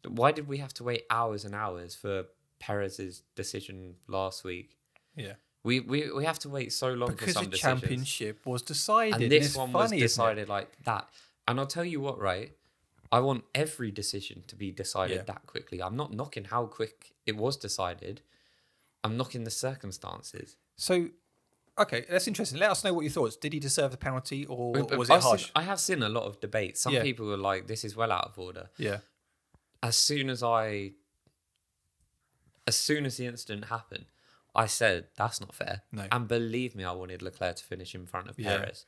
Why did we have to wait hours and hours for Perez's decision last week? Yeah. We have to wait so long for some decisions. Because the championship was decided. And this one was decided like that. And I'll tell you what, right? I want every decision to be decided that quickly. I'm not knocking how quick it was decided. I'm knocking the circumstances. So, okay, that's interesting. Let us know what your thoughts. Did he deserve the penalty or was it harsh? I have seen a lot of debates. Some people were like, this is well out of order. Yeah. As soon as the incident happened, I said, that's not fair. No. And believe me, I wanted Leclerc to finish in front of Perez.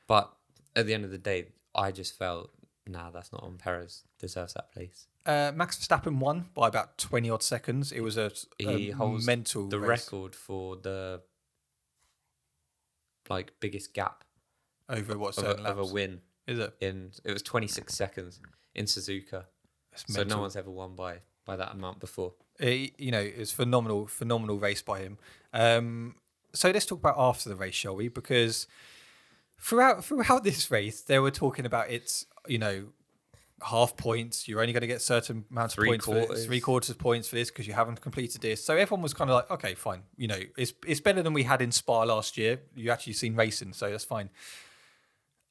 But at the end of the day, I just felt, nah, that's not on. Perez deserves that place. Max Verstappen won by about 20 odd seconds. It was he holds mental the race. record for the biggest gap over of a win. Is it? It was 26 seconds in Suzuka. So no one's ever won by that amount before. It's phenomenal race by him. So let's talk about after the race, shall we? Because throughout this race, they were talking about it's, half points. You're only going to get certain amounts of points for this, 3/4 of points for this because you haven't completed this. So everyone was kind of like, okay, fine. It's better than we had in Spa last year. You actually seen racing, so that's fine.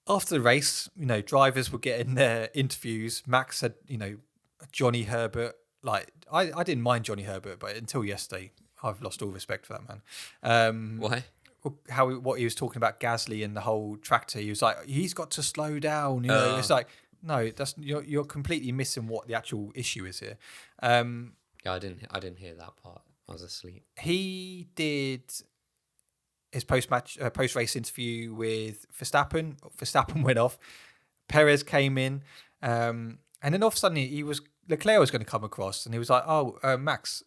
After the race, drivers were getting their interviews. Max said, Johnny Herbert. Like, I didn't mind Johnny Herbert, but until yesterday, I've lost all respect for that man. Why? What he was talking about Gasly and the whole tractor. He was like, he's got to slow down. It's like, no, you're completely missing what the actual issue is here. I didn't hear that part. I was asleep. He did his post-race interview with Verstappen. Verstappen went off. Perez came in, and then all of a sudden Leclerc was going to come across, and he was like, "Oh, Max,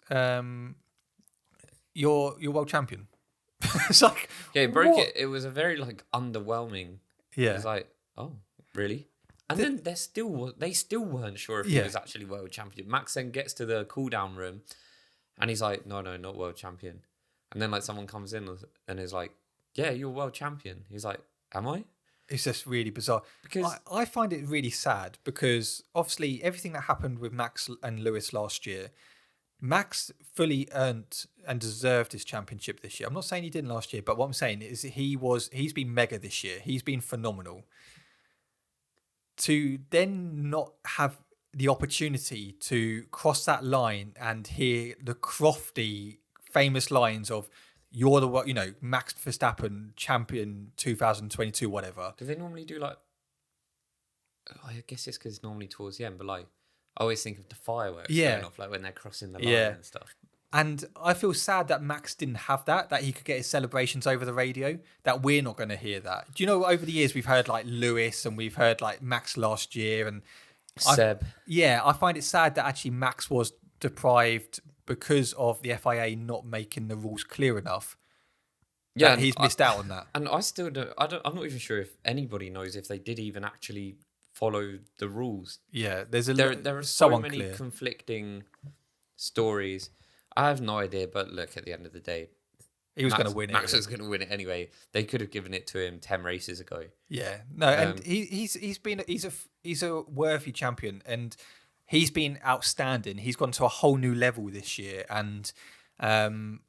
you're world champion." It's like, yeah, it broke it. It was a very underwhelming. Yeah, it was like, oh, really? And then they still weren't sure if he was actually world champion. Max then gets to the cool down room, and he's like, no, not world champion. And then someone comes in and is like, yeah, you're world champion. He's like, am I? It's just really bizarre. Because I find it really sad because obviously everything that happened with Max and Lewis last year, Max fully earned and deserved his championship this year. I'm not saying he didn't last year, but what I'm saying is he's been mega this year. He's been phenomenal. To then not have the opportunity to cross that line and hear the crofty, famous lines of "You're the Max Verstappen champion 2022, whatever." Do they normally do I guess it's because it's normally towards the end, but I always think of the fireworks going off when they're crossing the line and stuff. And I feel sad that Max didn't have that he could get his celebrations over the radio, that we're not going to hear that. Do you know, over the years, we've heard Lewis and we've heard Max last year and Seb. I find it sad that actually Max was deprived because of the FIA not making the rules clear enough. Yeah, he's missed out on that. And I still don't. I'm not even sure if anybody knows if they did even actually follow the rules. Yeah, there are so many conflicting stories. I have no idea, but look, at the end of the day, he was going to win it. Max was going to win it anyway. They could have given it to him 10 races ago. Yeah, no, and he's a worthy champion, and he's been outstanding. He's gone to a whole new level this year, and I'm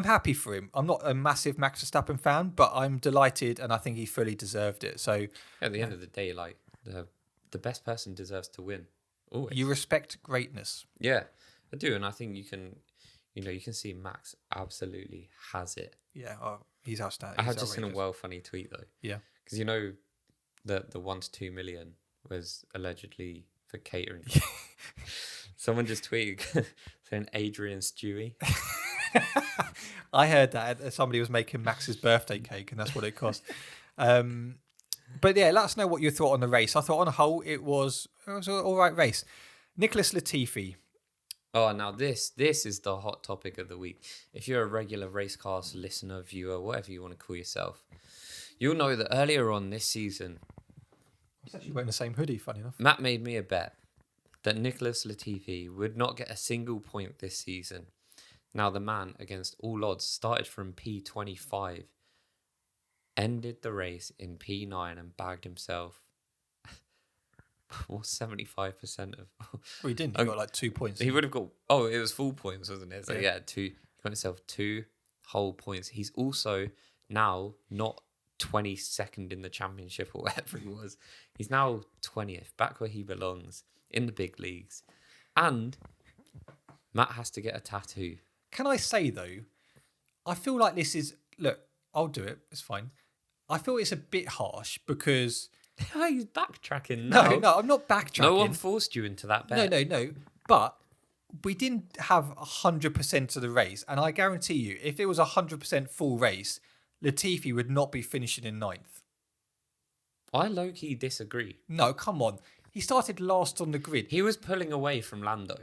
happy for him. I'm not a massive Max Verstappen fan, but I'm delighted, and I think he fully deserved it. So At the end of the day, like the best person deserves to win. Always. you respect greatness. Yeah, I do, and I think you can, you can see Max absolutely has it. Yeah, he's outstanding. I He's have just seen a outrageous. well funny tweet though. Yeah. Because the 1 to 2 million was allegedly for catering. Someone just tweeted saying Adrian Stewie. I heard that somebody was making Max's birthday cake, and that's what it cost. But yeah, let us know what you thought on the race. I thought on a whole it was an all right race. Nicholas Latifi. Oh, now this is the hot topic of the week. If you're a regular Racecast listener, viewer, whatever you want to call yourself, you'll know that earlier on this season, He's actually wearing the same hoodie, funny enough. Matt made me a bet that Nicholas Latifi would not get a single point this season. Now the man, against all odds, started from P25, ended the race in P9 and bagged himself 75% of... Well, he didn't. He got like 2 points. He would have got... Oh, it was full points, wasn't it? So Yeah. he got himself 2 whole points. He's also now not 22nd in the championship or whatever he was. He's now 20th, back where he belongs, in the big leagues. And Matt has to get a tattoo. Can I say, though, I feel like this is... Look, I'll do it. It's fine. I feel it's a bit harsh because... He's backtracking. No, I'm not backtracking. No one forced you into that bet. No. But we didn't have 100% of the race. And I guarantee you, if it was 100% full race, Latifi would not be finishing in 9th. I low-key disagree. No, come on. He started last on the grid. He was pulling away from Lando.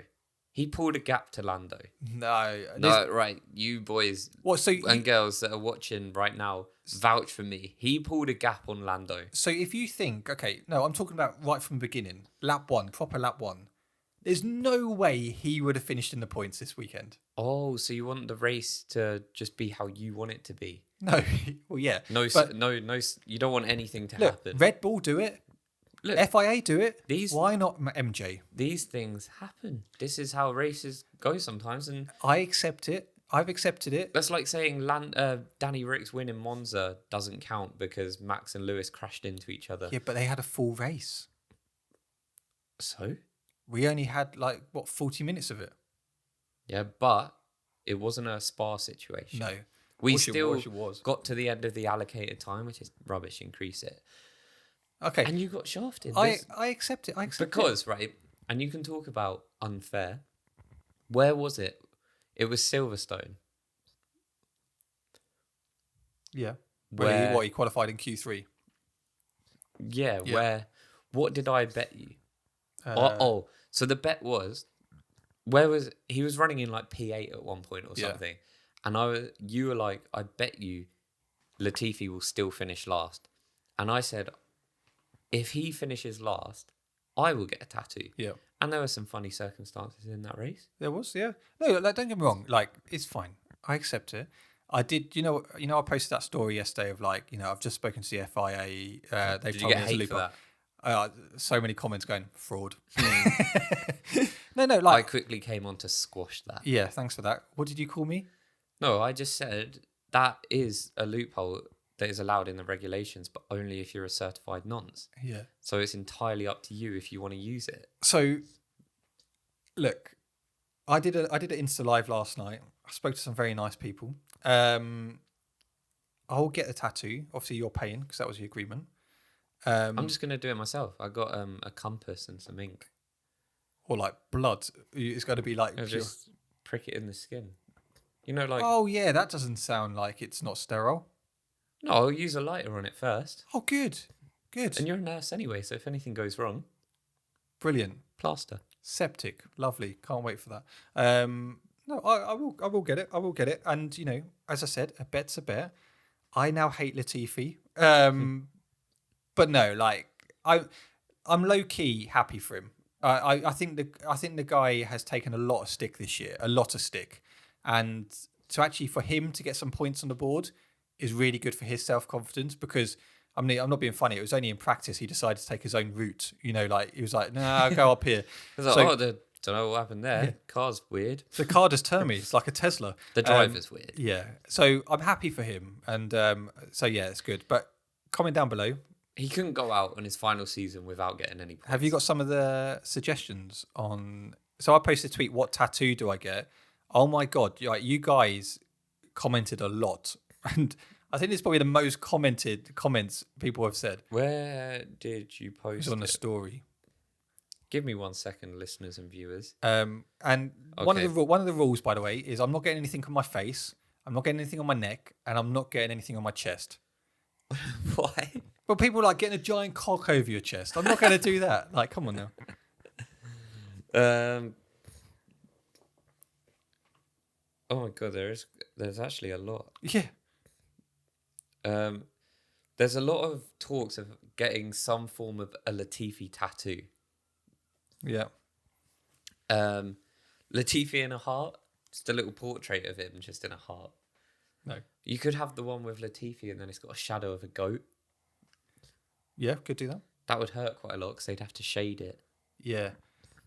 He pulled a gap to Lando. No. No, right. You boys What, so and girls that are watching right now, vouch for me. He pulled a gap on Lando. So if you think, okay, no, I'm talking about right from the beginning, lap 1, proper lap 1. There's no way he would have finished in the points this weekend. Oh, so you want the race to just be how you want it to be? No, well, yeah. No, but no, you don't want anything to look, happen. Red Bull do it. Look, FIA do it. these- Why not MJ? These things happen. This is how races go sometimes, and I accept it. I've accepted it. that's like saying Danny Rick's win in Monza doesn't count because Max and Lewis crashed into each other. Yeah, but they had a full race. So? We only had 40 minutes of it. Yeah, but it wasn't a Spa situation. No. We Wish it still was. got to the end of the allocated time, which is rubbish. Increase it. Okay. And you got shafted. I accept it. I accept it. Because, right, and you can talk about unfair. Where was it? It was Silverstone. Yeah. Where, He qualified in Q3. yeah, Yeah. what did I bet you? Uh, So the bet was, he was running in like P8 at one point or Yeah. something. And you were like, I bet you Latifi will still finish last. And I said, if he finishes last, I will get a tattoo. Yeah. And there were some funny circumstances in that race. There was, yeah. No, don't get me wrong. It's fine. I accept it. I did, I posted that story yesterday of I've just spoken to the FIA. They've Did you told get me there's a hate for loophole. that? So many comments going, fraud. Hmm. No, I quickly came on to squash that. yeah, thanks for that. What did you call me? No, I just said that is a loophole that is allowed in the regulations, but only if you're a certified nonce. Yeah. So it's entirely up to you if you want to use it. So, look, I did an Insta live last night. I spoke to some very nice people. I'll get a tattoo. Obviously, you're paying because that was the agreement. I'm just going to do it myself. I got a compass and some ink. Or blood. It's going to be I'll pure. just prick it in the skin. Oh yeah, that doesn't sound like it's not sterile. No, I'll use a lighter on it first. Oh, good. And you're a nurse anyway, so if anything goes wrong, Brilliant. plaster. Septic. Lovely. Can't wait for that. No, I will get it. I will get it. And, as I said, a bet's a bet. I now hate Latifi. But no, I'm low-key happy for him. I think the guy has taken a lot of stick this year. A lot of stick. And for him to get some points on the board is really good for his self-confidence because I mean, I'm not being funny. It was only in practice he decided to take his own route. You know, like he was like, "Nah, I'll go up here." I was like, So don't know what happened there. Yeah. Car's weird. the car just turned me. It's like a Tesla. The driver's weird. Yeah. So I'm happy for him, and so yeah, it's good. But comment down below. He couldn't go out on his final season without getting any points. Have you got some of the suggestions on? So I posted a tweet. What tattoo do I get? Oh my god! Like you guys commented a lot, and I think it's probably the most commented comments people have said. Where did you It post was on the it? story. Give me 1 second, listeners and viewers. And one Okay. of the rules, by the way, is I'm not getting anything on my face, I'm not getting anything on my neck, and I'm not getting anything on my chest. Why? But people like getting a giant cock over your chest. I'm not going to do that. Like, come on now. Oh my god, there's actually a lot. Yeah. There's a lot of talks of getting some form of a Latifi tattoo. Yeah. Latifi in a heart, just a little portrait of him, just in a heart. No. You could have the one with Latifi, and then it's got a shadow of a goat. Yeah, could do that. That would hurt quite a lot because they'd have to shade it. Yeah.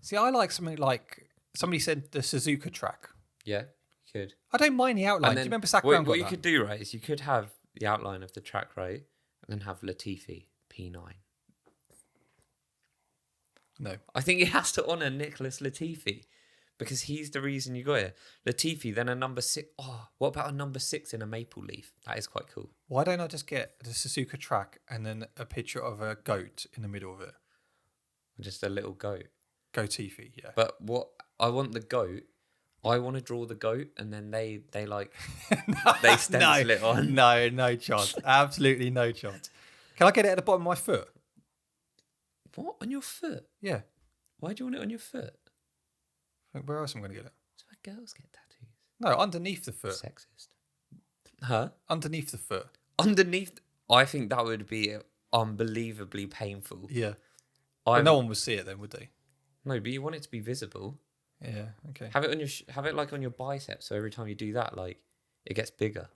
See, I like something like somebody said the Suzuka track. Yeah, you could. I don't mind the outline. And Do then you remember Sakura? what you could do, right, is you could have the outline of the track, right, and then have Latifi P9. No. I think it has to honour Nicholas Latifi because he's the reason you got it. Latifi, then a number 6. Oh, what about a number 6 in a maple leaf? That is quite cool. Why don't I just get the Suzuka track and then a picture of a goat in the middle of it? Just a little goat. Goatifi, yeah. But what I want the goat. I want to draw the goat, and then they like they stencil it on. No chance. Absolutely no chance. Can I get it at the bottom of my foot? What, on your foot? Yeah. Why do you want it on your foot? Where else am I going to get it? That's why girls get tattoos. No, underneath the foot. Sexist. Huh? Underneath the foot. Underneath. I think that would be unbelievably painful. Yeah. But no one would see it then, would they? No, but you want it to be visible. Yeah. Okay. Have it on your have it like on your bicep, so every time you do that, like it gets bigger.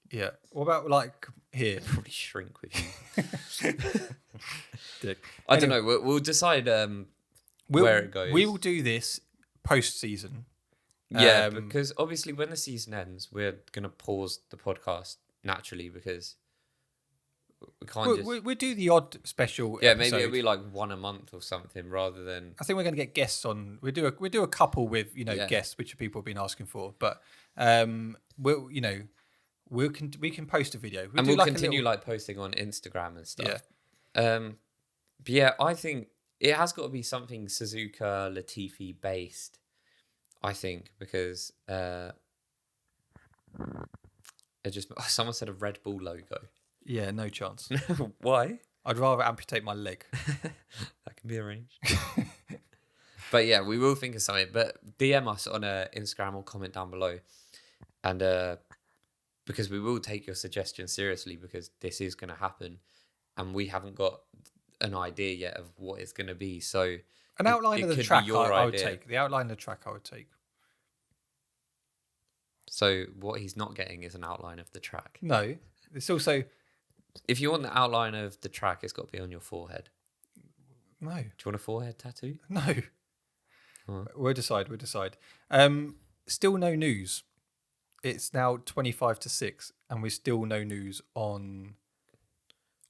Yeah. What about like here? Probably shrink with you. Dick. I don't know. We'll decide where it goes. We will do this post season. Yeah, because obviously when the season ends, we're gonna pause the podcast naturally because we can't We'll do the odd special. Yeah, episode. maybe it'll be like one a month or something rather than. I think we're going to get guests on. We do a couple with guests, which people have been asking for. But we can post a video, We'll continue posting on Instagram and stuff. Yeah. But yeah, I think it has got to be something Suzuka Latifi based. I think because it just someone said a Red Bull logo. Yeah, no chance. Why? I'd rather amputate my leg. That can be arranged. But yeah, we will think of something. But DM us on Instagram or comment down below, and because we will take your suggestions seriously because this is going to happen, and we haven't got an idea yet of what it's going to be. So an outline of the track I would take. The outline of the track I would take. So what he's not getting is an outline of the track. No, it's also. If you want the outline of the track, it's got to be on your forehead. No. Do you want a forehead tattoo? No. Right. We'll decide. Still no news. It's now 25-6, and we're still no news on.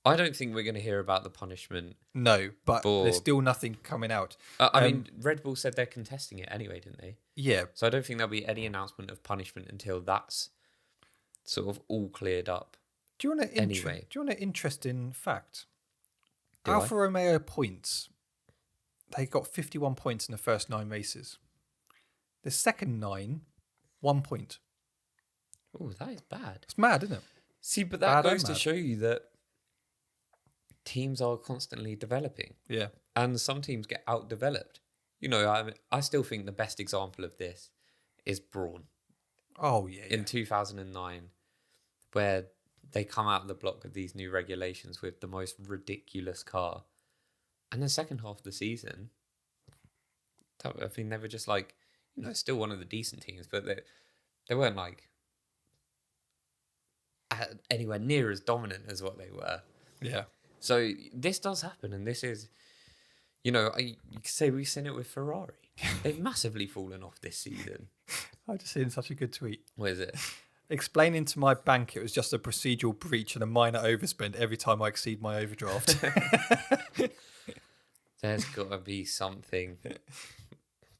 I don't think we're going to hear about the punishment. No, but there's still nothing coming out. I mean, Red Bull said they're contesting it anyway, didn't they? Yeah. So I don't think there'll be any announcement of punishment until that's sort of all cleared up. Do you want an interesting fact? Do Alfa Romeo points. They got 51 points in the first 9 races. The second 9, 1 point. Oh, that is bad. It's mad, isn't it? See, but that goes to show you that teams are constantly developing. Yeah. And some teams get outdeveloped. I still think the best example of this is Brawn. Oh, yeah. In 2009, where they come out of the block with these new regulations with the most ridiculous car. And the second half of the season, I think they were just like, still one of the decent teams, but they weren't like anywhere near as dominant as what they were. Yeah. So this does happen, and this is, you could say we've seen it with Ferrari. They've massively fallen off this season. I just seen such a good tweet. What is it? Explaining to my bank it was just a procedural breach and a minor overspend every time I exceed my overdraft. There's got to be something.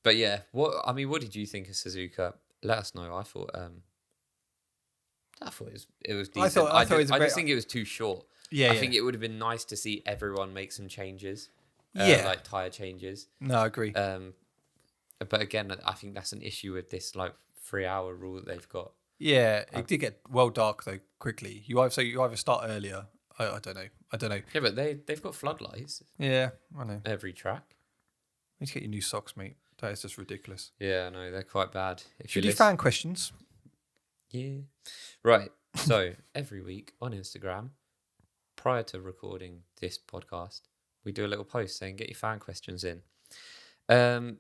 But yeah, what did you think of Suzuka? Let us know. I thought it was decent. I just think it was too short. Yeah, I think it would have been nice to see everyone make some changes. Like tyre changes. No, I agree. But again, I think that's an issue with this 3-hour rule that they've got. Yeah, it did get well dark though quickly. You either start earlier. I don't know. Yeah, but they've got floodlights. Yeah, I know. Every track. You need to get your new socks, mate. That is just ridiculous. Yeah, no, they're quite bad. Should we do fan questions? Yeah. Right. So every week on Instagram, prior to recording this podcast, we do a little post saying get your fan questions in. And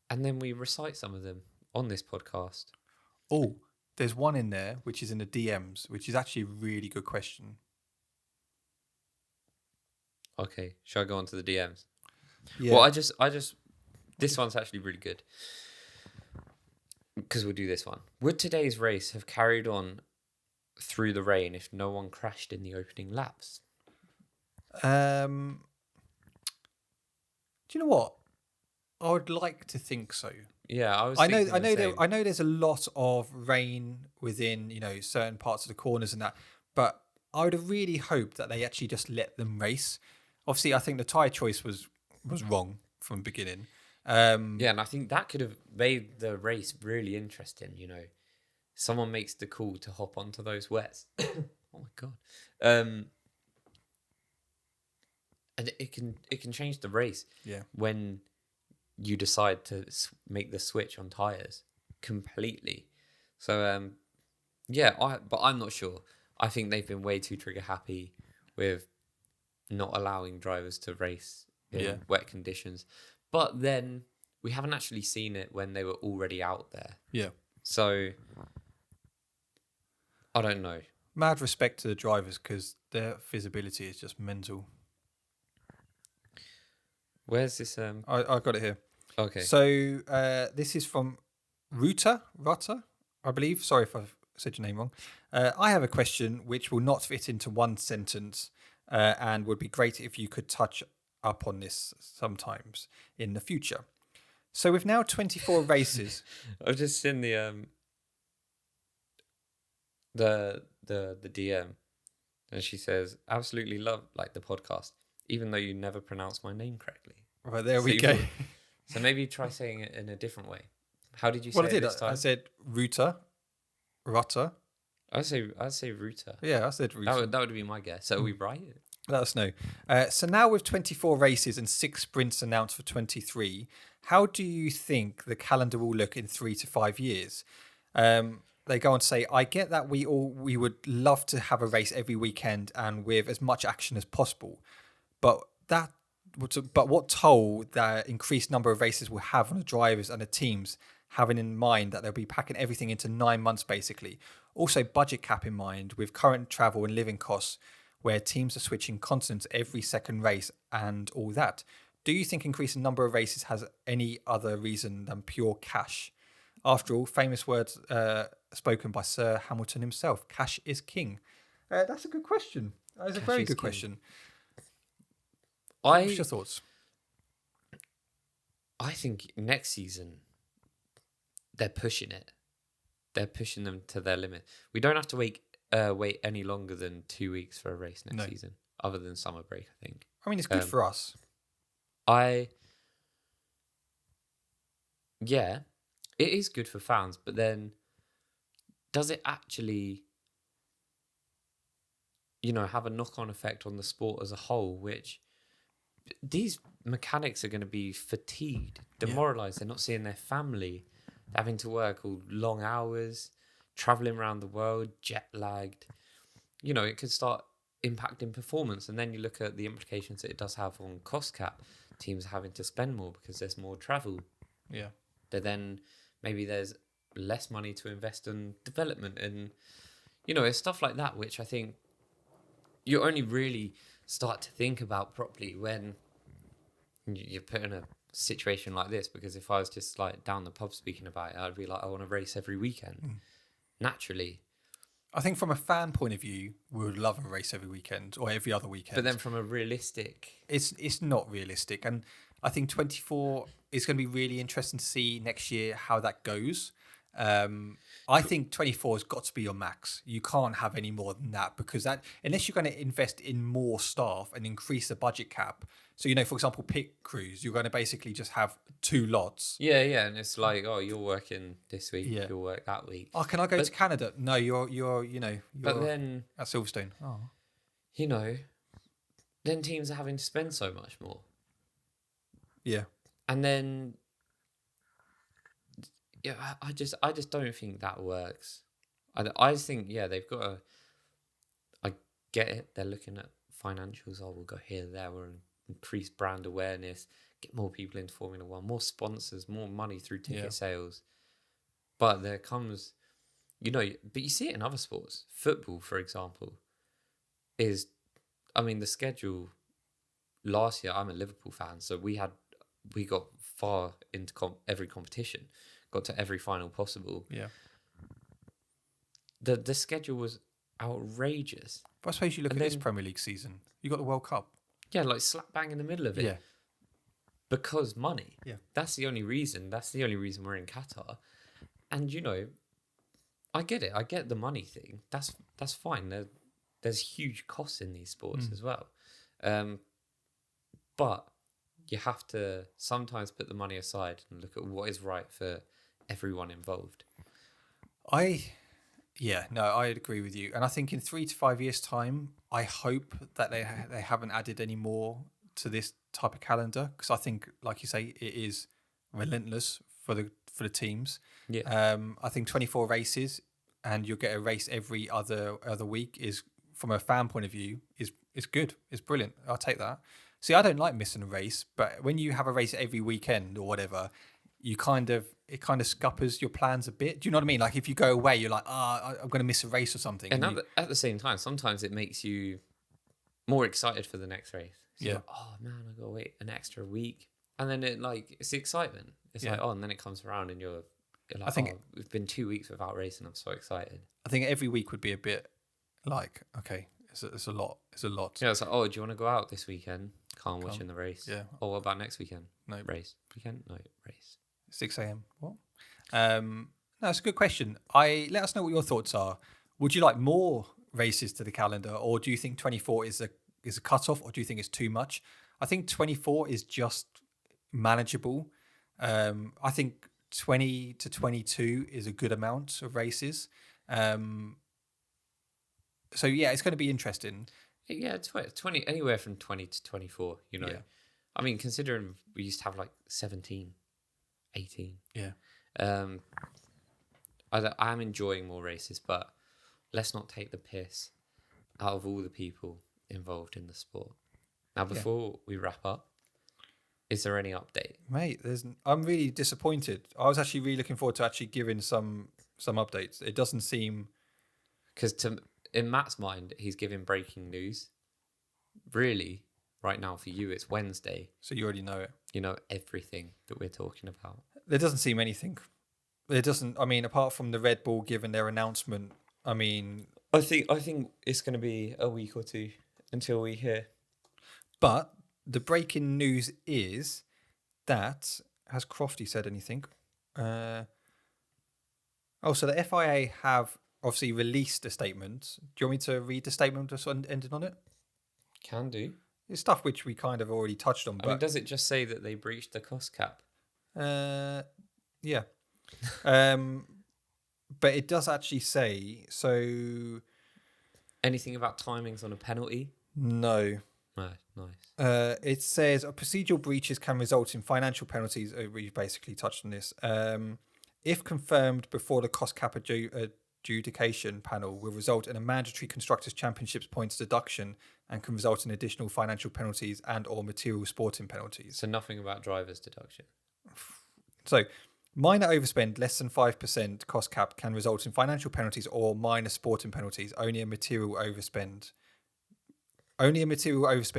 then we recite some of them on this podcast. Oh, there's one in there which is in the DMs, which is actually a really good question. Okay, shall I go on to the DMs? Yeah. Well, I just this one's actually really good. Because we'll do this one. Would today's race have carried on through the rain if no one crashed in the opening laps? Do you know what? I would like to think so. Yeah, I know there's a lot of rain within, certain parts of the corners and that, but I would have really hoped that they actually just let them race. Obviously, I think the tyre choice was wrong from the beginning. Yeah, and I think that could have made the race really interesting. Someone makes the call to hop onto those wets. Oh my god! And it can change the race. Yeah. When you decide to make the switch on tires completely. So but I'm not sure. I think they've been way too trigger happy with not allowing drivers to race in wet conditions. But then we haven't actually seen it when they were already out there. Yeah. So I don't know. Mad respect to the drivers because their visibility is just mental. Where's this? I got it here. Okay. So this is from Ruta, I believe. Sorry if I've said your name wrong. I have a question which will not fit into one sentence and would be great if you could touch up on this sometimes in the future. So with now 24 races. I've just seen the DM, and she says, absolutely love the podcast, even though you never pronounce my name correctly. Right, there we go. So maybe try saying it in a different way. How did you say Well, I it did. this time? I said Ruta. I'd say Ruta. Yeah, I said Ruta. That would be my guess. So are we right? Let us know. So now with 24 races and 6 sprints announced for 23, how do you think the calendar will look in 3 to 5 years? They go on to say, I get that we would love to have a race every weekend and with as much action as possible, but what toll the increased number of races will have on the drivers and the teams, having in mind that they'll be packing everything into 9 months basically. Also budget cap in mind with current travel and living costs where teams are switching continents every second race and all that. Do you think increasing number of races has any other reason than pure cash? After all, famous words spoken by Sir Hamilton himself, cash is king. That's a good question. That's a very good question. What's your thoughts? I think next season, they're pushing it. They're pushing them to their limit. We don't have to wait any longer than 2 weeks for a race next season, other than summer break, I think. I mean, it's good for us. Yeah, it is good for fans, but then does it actually, have a knock-on effect on the sport as a whole, which these mechanics are going to be fatigued, demoralised. They're not seeing their family, having to work all long hours, travelling around the world, jet-lagged. It could start impacting performance. And then you look at the implications that it does have on cost cap. Teams are having to spend more because there's more travel. Yeah. But then maybe there's less money to invest in development and, it's stuff like that which I think you only really start to think about properly when you're put in a situation like this. Because if I was just like down the pub speaking about it, I'd be like, I want to race every weekend. Naturally. I think from a fan point of view, we would love a race every weekend or every other weekend. But then from a realistic... It's not realistic. And I think 24 is going to be really interesting to see next year how that goes. I think 24 has got to be your max. You can't have any more than that, because that, unless you're going to invest in more staff and increase the budget cap. So, for example, pit crews, you're going to basically just have 2 lots. Yeah, and it's like, oh, you're working this week, you'll work that week. Oh, can I go to Canada? No, you're but then at Silverstone. Oh. Then teams are having to spend so much more. Yeah. And then I just don't think that works. I just think they've got to. I get it. They're looking at financials. Oh, we'll go here, there. We'll increase brand awareness, get more people into Formula One, more sponsors, more money through ticket sales. But there comes, but you see it in other sports. Football, for example, the schedule last year. I'm a Liverpool fan, so we got far into every competition. Got to every final possible. Yeah. The schedule was outrageous. But I suppose you look at this Premier League season. You got the World Cup. Yeah, like slap bang in the middle of it. Yeah. Because money. Yeah. That's the only reason. That's the only reason we're in Qatar. And I get it. I get the money thing. That's fine. There's huge costs in these sports as well. But you have to sometimes put the money aside and look at what is right for everyone involved. I agree with you. And I think in 3 to 5 years' time, I hope that they haven't added any more to this type of calendar, because I think, like you say, it is relentless for the teams. Yeah. I think 24 races and you'll get a race every other week is, from a fan point of view, is good. It's brilliant. I'll take that. See, I don't like missing a race, but when you have a race every weekend or whatever, it kind of scuppers your plans a bit. Do you know what I mean? Like if you go away, you're like, I'm going to miss a race or something. And at the same time, sometimes it makes you more excited for the next race. So you're like, oh man, I got to wait an extra week. And then it's the excitement. It's like, and then it comes around and you're like, I think we've been 2 weeks without racing. I'm so excited. I think every week would be a bit like, okay, it's a lot. It's a lot. Yeah, it's like, do you want to go out this weekend? Can't watch in the race. Yeah. Or what about next weekend? No. Race. Weekend? No, race. 6 a.m. What? No, it's a good question. Let us know what your thoughts are. Would you like more races to the calendar, or do you think 24 is a cutoff, or do you think it's too much? I think 24 is just manageable. I think 20 to 22 is a good amount of races. So yeah, it's going to be interesting. Yeah, 20 anywhere from 20 to 24. Yeah. I mean, considering we used to have like 17, 18. Yeah. I'm enjoying more races, but let's not take the piss out of all the people involved in the sport. Now, before we wrap up, is there any update? Mate, I'm really disappointed. I was actually really looking forward to actually giving some updates. It doesn't seem... Because in Matt's mind, he's giving breaking news. Really, right now for you, it's Wednesday. So you already know it. You know everything that we're talking about. There doesn't seem anything. There doesn't. I mean, apart from the Red Bull giving their announcement. I mean, I think it's going to be a week or two until we hear. But the breaking news is that, has Crofty said anything? So the FIA have obviously released a statement. Do you want me to read the statement just ended on it? Can do. It's stuff which we kind of already touched on. I mean, does it just say that they breached the cost cap? Yeah. But it does actually say, so... Anything about timings on a penalty? No. No, nice. It says procedural breaches can result in financial penalties. We basically touched on this. If confirmed before the cost cap adjudication panel, will result in a mandatory Constructors' Championships points deduction and can result in additional financial penalties and or material sporting penalties. So nothing about driver's deduction? So Minor overspend, less than 5% cost cap, can result in financial penalties or minor sporting penalties. Only a material overspend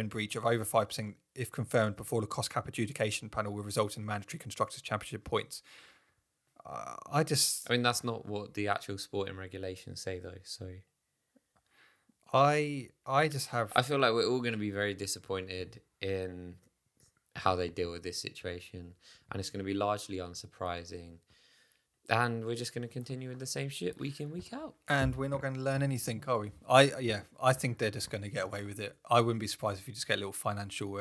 breach of over 5%, if confirmed before the cost cap adjudication panel, will result in mandatory Constructors' Championship points. I mean, that's not what the actual sporting regulations say, though. So I just have. I feel like we're all going to be very disappointed in how they deal with this situation, and it's going to be largely unsurprising. And we're just going to continue with the same shit week in, week out. And we're not going to learn anything, are we? I think they're just going to get away with it. I wouldn't be surprised if you just get a little financial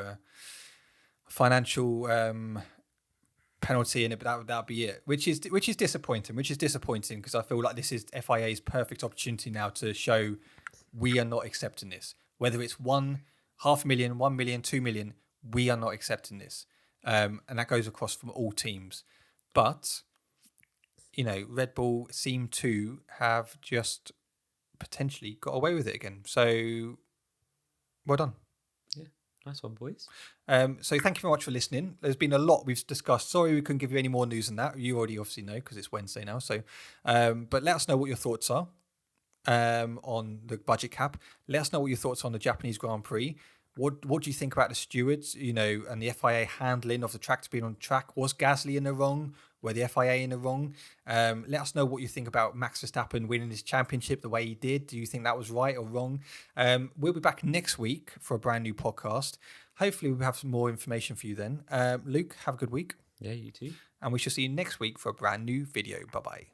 penalty in it, but that'd be it. Which is disappointing. Because I feel like this is FIA's perfect opportunity now to show we are not accepting this. Whether it's 500,000, 1 million, 2 million, we are not accepting this, and that goes across from all teams. But Red Bull seem to have just potentially got away with it again. So, well done. Yeah, nice one, boys. So thank you very much for listening. There's been a lot we've discussed. Sorry we couldn't give you any more news than that. You already obviously know because it's Wednesday now. So, but let us know what your thoughts are on the budget cap. Let us know what your thoughts are on the Japanese Grand Prix. What do you think about the stewards, and the FIA handling of the tractor being on track? Was Gasly in the wrong? Were the FIA in the wrong? Let us know what you think about Max Verstappen winning his championship the way he did. Do you think that was right or wrong? We'll be back next week for a brand new podcast. Hopefully we'll have some more information for you then. Luke, have a good week. Yeah, you too. And we shall see you next week for a brand new video. Bye-bye.